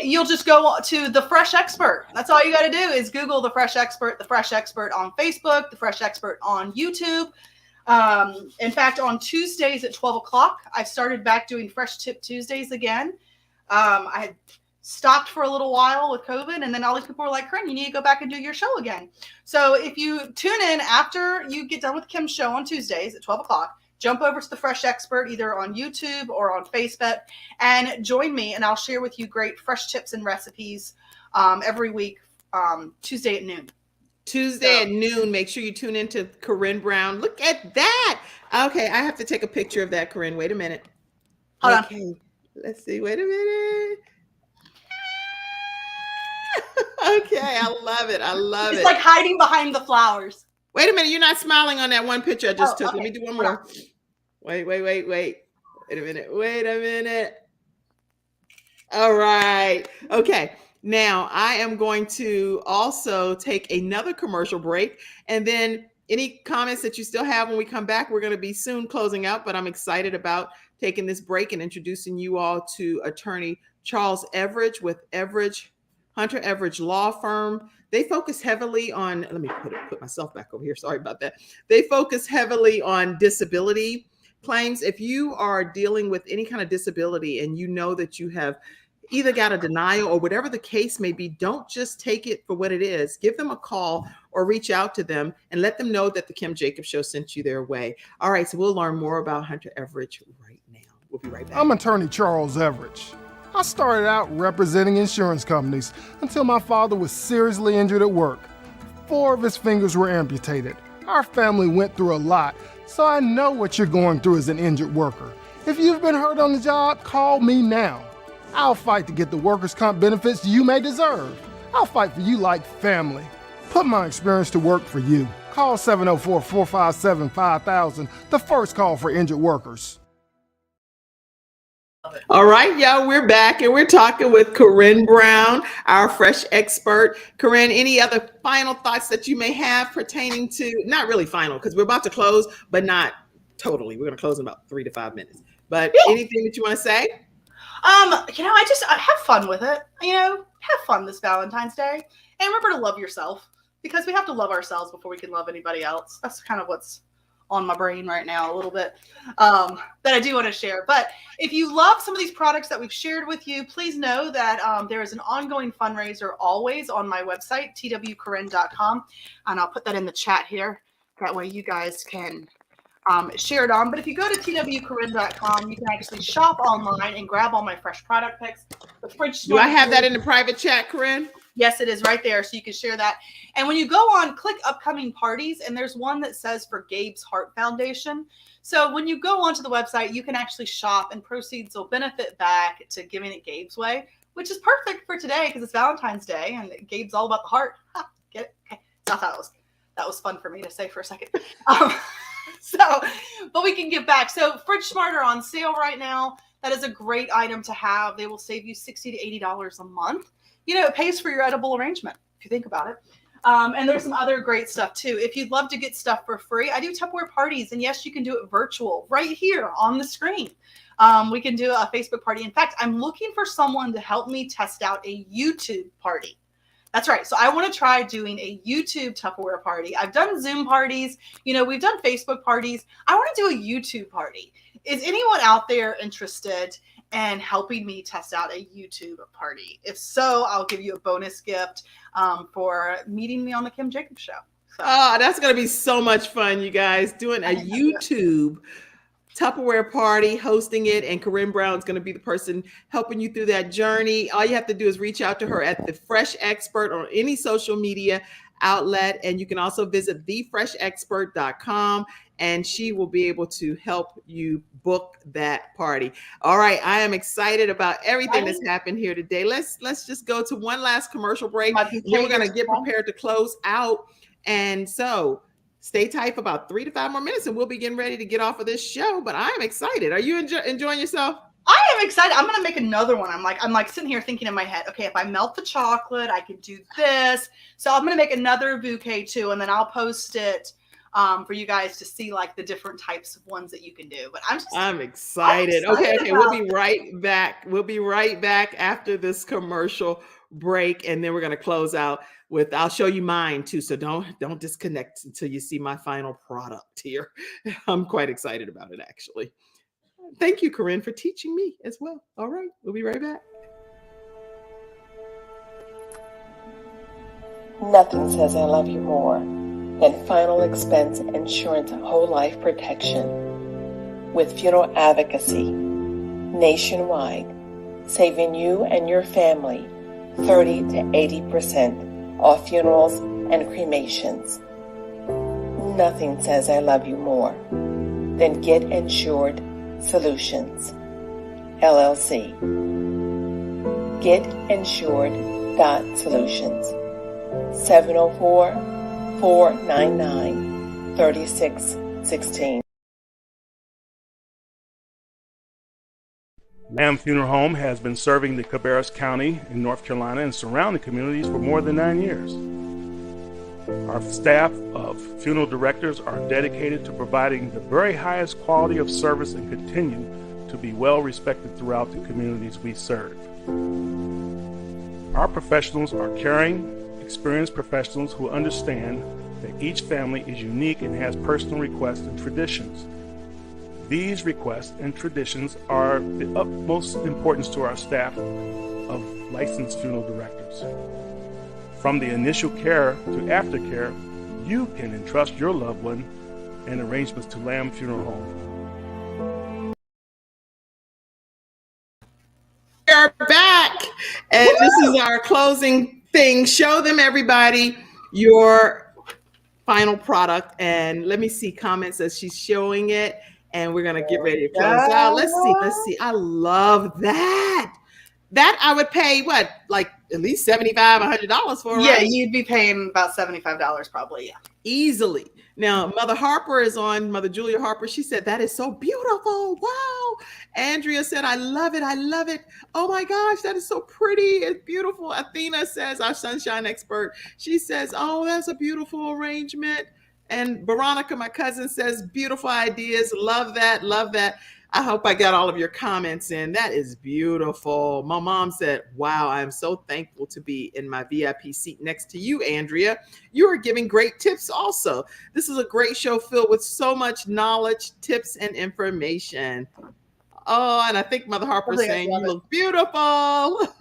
You'll just go to The Fresh Expert. That's all you got to do is Google The Fresh Expert on Facebook, The Fresh Expert on YouTube. In fact, on Tuesdays at 12 o'clock, I started back doing Fresh Tip Tuesdays again. I had stopped for a little while with COVID, and then all these people were like, Corinne, you need to go back and do your show again. So if you tune in after you get done with Kim's show on Tuesdays at 12 o'clock, jump over to The Fresh Expert either on YouTube or on Facebook and join me, and I'll share with you great fresh tips and recipes every week, Tuesday at noon. Tuesday at noon. Make sure you tune into Corinne Brown. Look at that. Okay, I have to take a picture of that, Corinne. Wait a minute. Hold on. Okay, let's see. Wait a minute. Okay, I love it. I love it. It's like hiding behind the flowers. Wait a minute. You're not smiling on that one picture I just took. Okay. Let me do one more. Wait. Wait a minute. All right. Okay. Now I am going to also take another commercial break, and then any comments that you still have when we come back, we're going to be soon closing out, but I'm excited about taking this break and introducing you all to attorney Charles Everidge with Hunter Everidge Law Firm. They focus heavily on, let me put myself back over here. Sorry about that. They focus heavily on disability claims. If you are dealing with any kind of disability and you know that you have either got a denial or whatever the case may be, don't just take it for what it is. Give them a call or reach out to them and let them know that the Kim Jacobs Show sent you their way. All right, so we'll learn more about Hunter Everidge right now. We'll be right back. I'm attorney Charles Everidge. I started out representing insurance companies until my father was seriously injured at work. 4 of his fingers were amputated. Our family went through a lot, so I know what you're going through as an injured worker. If you've been hurt on the job, call me now. I'll fight to get the workers' comp benefits you may deserve. I'll fight for you like family. Put my experience to work for you. Call 704-457-5000, the first call for injured workers. All right, y'all, we're back and we're talking with Corinne Brown, our fresh expert. Corinne, any other final thoughts that you may have pertaining to, not really final, because we're about to close, but not totally. We're going to close in about 3 to 5 minutes. But anything that you want to say? I have fun with it. Have fun this Valentine's Day. And remember to love yourself, because we have to love ourselves before we can love anybody else. That's kind of what's on my brain right now a little bit that I do want to share. But if you love some of these products that we've shared with you, please know that there is an ongoing fundraiser always on my website, twcorinne.com. And I'll put that in the chat here. That way you guys can share it on. But if you go to twcorinne.com, you can actually shop online and grab all my fresh product picks. The fridge. Do I have that in the private chat, Corinne? Yes, it is right there, so you can share that. And when you go on, click upcoming parties, and there's one that says for Gabe's Heart Foundation. So when you go onto the website, you can actually shop, and proceeds will benefit back to giving it Gabe's way, which is perfect for today because it's Valentine's Day, and Gabe's all about the heart. Get it? Okay. So I thought that was fun for me to say for a second. But we can give back. So Fridge Smart are on sale right now. That is a great item to have. They will save you $60 to $80 a month. It pays for your edible arrangement, if you think about it. And there's some other great stuff, too. If you'd love to get stuff for free, I do Tupperware parties. And, yes, you can do it virtual right here on the screen. We can do a Facebook party. In fact, I'm looking for someone to help me test out a YouTube party. That's right. So I want to try doing a YouTube Tupperware party. I've done Zoom parties. We've done Facebook parties. I want to do a YouTube party. Is anyone out there interested and helping me test out a YouTube party? If so, I'll give you a bonus gift for meeting me on the Kim Jacobs Show. So. Oh, that's going to be so much fun, you guys, doing a YouTube Tupperware party, hosting it, and Corinne Brown's going to be the person helping you through that journey. All you have to do is reach out to her at The Fresh Expert on any social media outlet, and you can also visit thefreshexpert.com, and she will be able to help you book that party. All right, I am excited about everything that's happened here today. Let's just go to one last commercial break, and then we're going to get prepared to close out. And so stay tight for about 3 to 5 more minutes, and we'll be getting ready to get off of this show. But I'm excited. Are you enjoying yourself? I am excited. I'm going to make another one. I'm like sitting here thinking in my head, okay, if I melt the chocolate, I can do this. So I'm going to make another bouquet too, and then I'll post it for you guys to see like the different types of ones that you can do. But I'm excited. Okay. We'll be right back. We'll be right back after this commercial break, and then we're going to close out with, I'll show you mine too. So don't disconnect until you see my final product here. I'm quite excited about it, actually. Thank you, Corinne, for teaching me as well. All right, we'll be right back. Nothing says I love you more than final expense insurance whole life protection. With funeral advocacy nationwide, saving you and your family 30 to 80% off funerals and cremations. Nothing says I love you more than Get Insured Solutions, LLC. GetInsured.Solutions, 704-499-3616. Lamb Funeral Home has been serving the Cabarrus County in North Carolina and surrounding communities for more than 9 years. Our staff of funeral directors are dedicated to providing the very highest quality of service and continue to be well respected throughout the communities we serve. Our professionals are caring, experienced professionals who understand that each family is unique and has personal requests and traditions. These requests and traditions are the utmost importance to our staff of licensed funeral directors. From the initial care to aftercare, you can entrust your loved one and arrangements to Lamb Funeral Home. are back, and this is our closing thing. Show them, everybody, your final product. And let me see comments as she's showing it, and we're gonna get ready to close out. Let's see. I love that. That I would pay what, like at least $75, $100 for. Yeah, right? you'd be paying about $75 probably. Yeah, Easily. Now, Mother Harper is on, Mother Julia Harper. She said, that is so beautiful. Wow. Andrea said, I love it. I love it. Oh my gosh, that is so pretty. It's beautiful. Athena says, our sunshine expert, she says, oh, that's a beautiful arrangement. And Veronica, my cousin, says, beautiful ideas. Love that. Love that. I hope I got all of your comments in. That is beautiful. My mom said, wow, I am so thankful to be in my VIP seat next to you, Andrea. You are giving great tips also. This is a great show filled with so much knowledge, tips, and information. Oh, and I think Mother Harper's saying you look beautiful.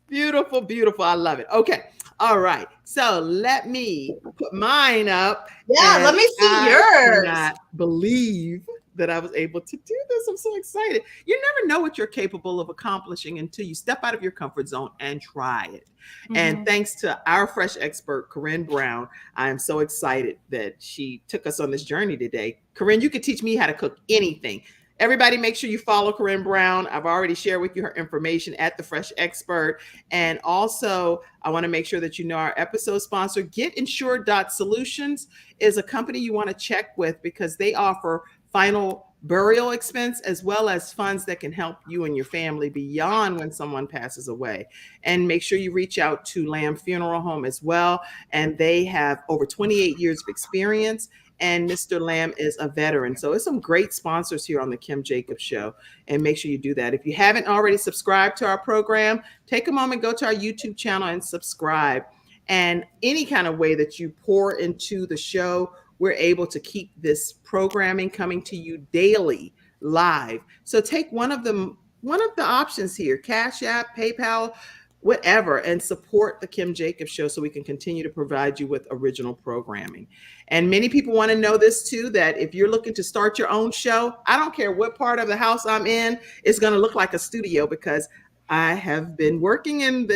Beautiful, beautiful. I love it. Okay. All right. So let me put mine up. Yeah, let me see yours. I cannot believe that I was able to do this. I'm so excited. You never know what you're capable of accomplishing until you step out of your comfort zone and try it. Mm-hmm. And thanks to our fresh expert, Corinne Brown, I am so excited that she took us on this journey today. Corinne, you could teach me how to cook anything. Everybody, make sure you follow Corinne Brown. I've already shared with you her information at The Fresh Expert. And also, I want to make sure that you know our episode sponsor, GetInsured.Solutions, is a company you want to check with because they offer final burial expense as well as funds that can help you and your family beyond when someone passes away. And make sure you reach out to Lamb Funeral Home as well. And they have over 28 years of experience. And Mr. Lamb is a veteran. So it's some great sponsors here on the Kim Jacobs Show. And make sure you do that. If you haven't already subscribed to our program, take a moment, go to our YouTube channel and subscribe. And any kind of way that you pour into the show, we're able to keep this programming coming to you daily, live. So take one of the options here, Cash App, PayPal, whatever, and support the Kim Jacobs Show so we can continue to provide you with original programming. And many people want to know this too, that if you're looking to start your own show, I don't care what part of the house I'm in, it's going to look like a studio because I have been working in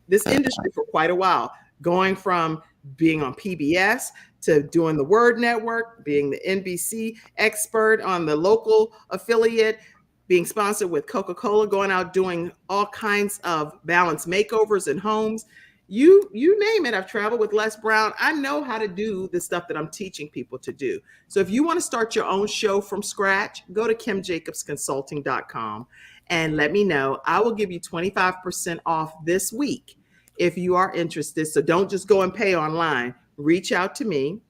this industry for quite a while, going from being on PBS to doing the Word Network, being the NBC expert on the local affiliate, being sponsored with Coca-Cola, going out doing all kinds of balanced makeovers in homes. You name it. I've traveled with Les Brown. I know how to do the stuff that I'm teaching people to do. So if you want to start your own show from scratch, go to KimJacobsConsulting.com and let me know. I will give you 25% off this week if you are interested. So don't just go and pay online. Reach out to me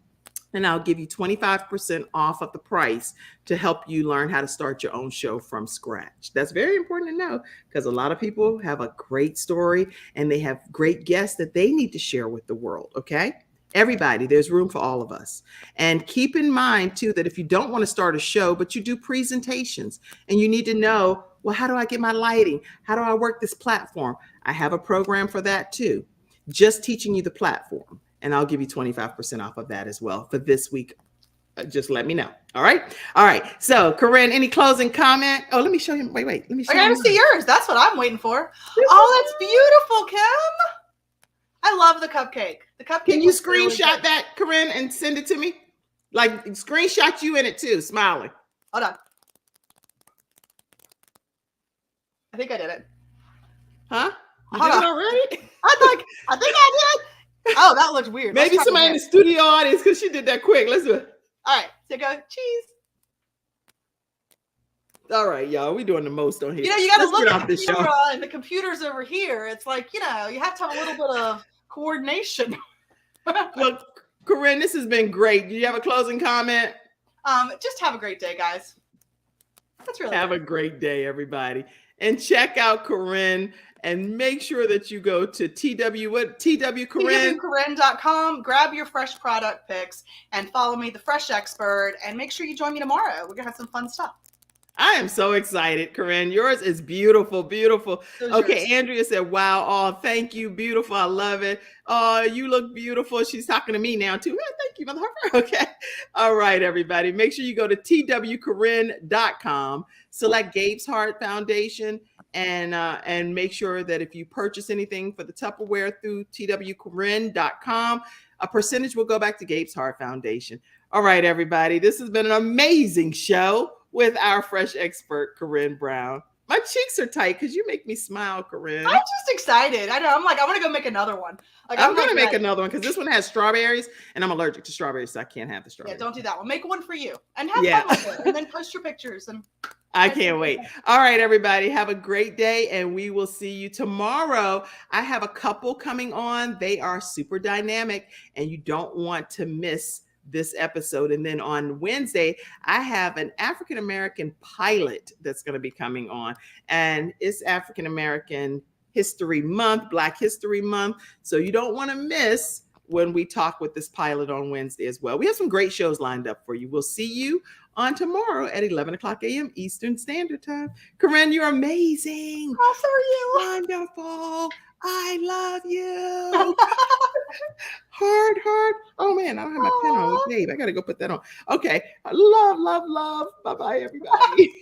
and I'll give you 25% off of the price to help you learn how to start your own show from scratch. That's very important to know because a lot of people have a great story and they have great guests that they need to share with the world, okay? Everybody, there's room for all of us. And keep in mind, too, that if you don't want to start a show, but you do presentations and you need to know, well, how do I get my lighting? How do I work this platform? I have a program for that, too. Just teaching you the platform. And I'll give you 25% off of that as well for this week. Just let me know. All right. All right. So, Corinne, any closing comment? Oh, let me show you. Wait. Let me show you. I gotta see yours. That's what I'm waiting for. Oh, that's beautiful, Kim. I love the cupcake. The cupcake. Can you screenshot that, Corinne, and send it to me? Like, screenshot you in it too, smiling. Hold on. I think I did it. Huh? You did it already? I think I did. Oh, that looks weird. Maybe somebody in the studio audience because she did that quick. Let's do it. All right. So go cheese. All right, y'all. We're doing the most on here. You know, you got to look at the camera and the computer's over here. It's like, you know, you have to have a little bit of coordination. Well, Corinne, this has been great. Do you have a closing comment? Just have a great day, guys. That's really Have a great day, everybody. And check out Corinne and make sure that you go to TWCorinne.com, grab your fresh product picks and follow me, The Fresh Expert, and make sure you join me tomorrow. We're going to have some fun stuff. I am so excited, Corinne. Yours is beautiful, beautiful. Those Okay, yours. Andrea said, wow, oh, thank you, beautiful. I love it. Oh, you look beautiful. She's talking to me now, too. Hey, thank you, Mother Harper. Okay. All right, everybody. Make sure you go to twcorinne.com, select Gabe's Heart Foundation, and make sure that if you purchase anything for the Tupperware through twcorinne.com, a percentage will go back to Gabe's Heart Foundation. All right, everybody. This has been an amazing show with our fresh expert, Corinne Brown. My cheeks are tight because you make me smile, Corinne. I'm just excited. I know. I'm like, I want to go make another one. Like, I'm going to like, make another one because this one has strawberries and I'm allergic to strawberries, so I can't have the Yeah, strawberries. don't do that one. Make one for you and have Yeah. fun with it, and then post your pictures. And I can't wait. All right, everybody. Have a great day, and we will see you tomorrow. I have a couple coming on. They are super dynamic, and you don't want to miss this episode. And then on Wednesday, I have an African-American pilot that's going to be coming on, and it's African-American History Month, Black History Month. So you don't want to miss when we talk with this pilot on Wednesday as well. We have some great shows lined up for you. We'll see you on tomorrow at 11 o'clock a.m. Eastern Standard Time. Corinne, you're amazing. Oh, so are you. Wonderful. I love you. Heart. Oh, man, I don't have my pen on. Babe, I got to go put that on. Okay. Love. Bye-bye, everybody.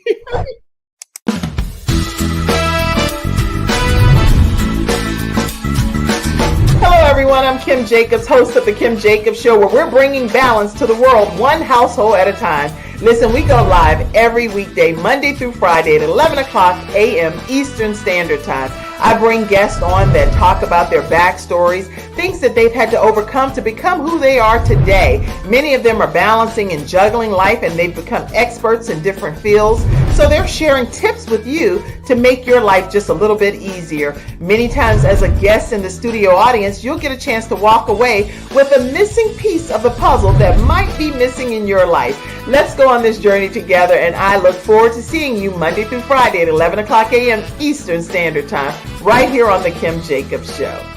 Hello, everyone. I'm Kim Jacobs, host of The Kim Jacobs Show, where we're bringing balance to the world one household at a time. Listen, we go live every weekday, Monday through Friday at 11 o'clock a.m. Eastern Standard Time. I bring guests on that talk about their backstories, things that they've had to overcome to become who they are today. Many of them are balancing and juggling life, and they've become experts in different fields. So they're sharing tips with you to make your life just a little bit easier. Many times as a guest in the studio audience, you'll get a chance to walk away with a missing piece of the puzzle that might be missing in your life. Let's go on this journey together, and I look forward to seeing you Monday through Friday at 11 o'clock a.m. Eastern Standard Time, right here on The Kim Jacobs Show.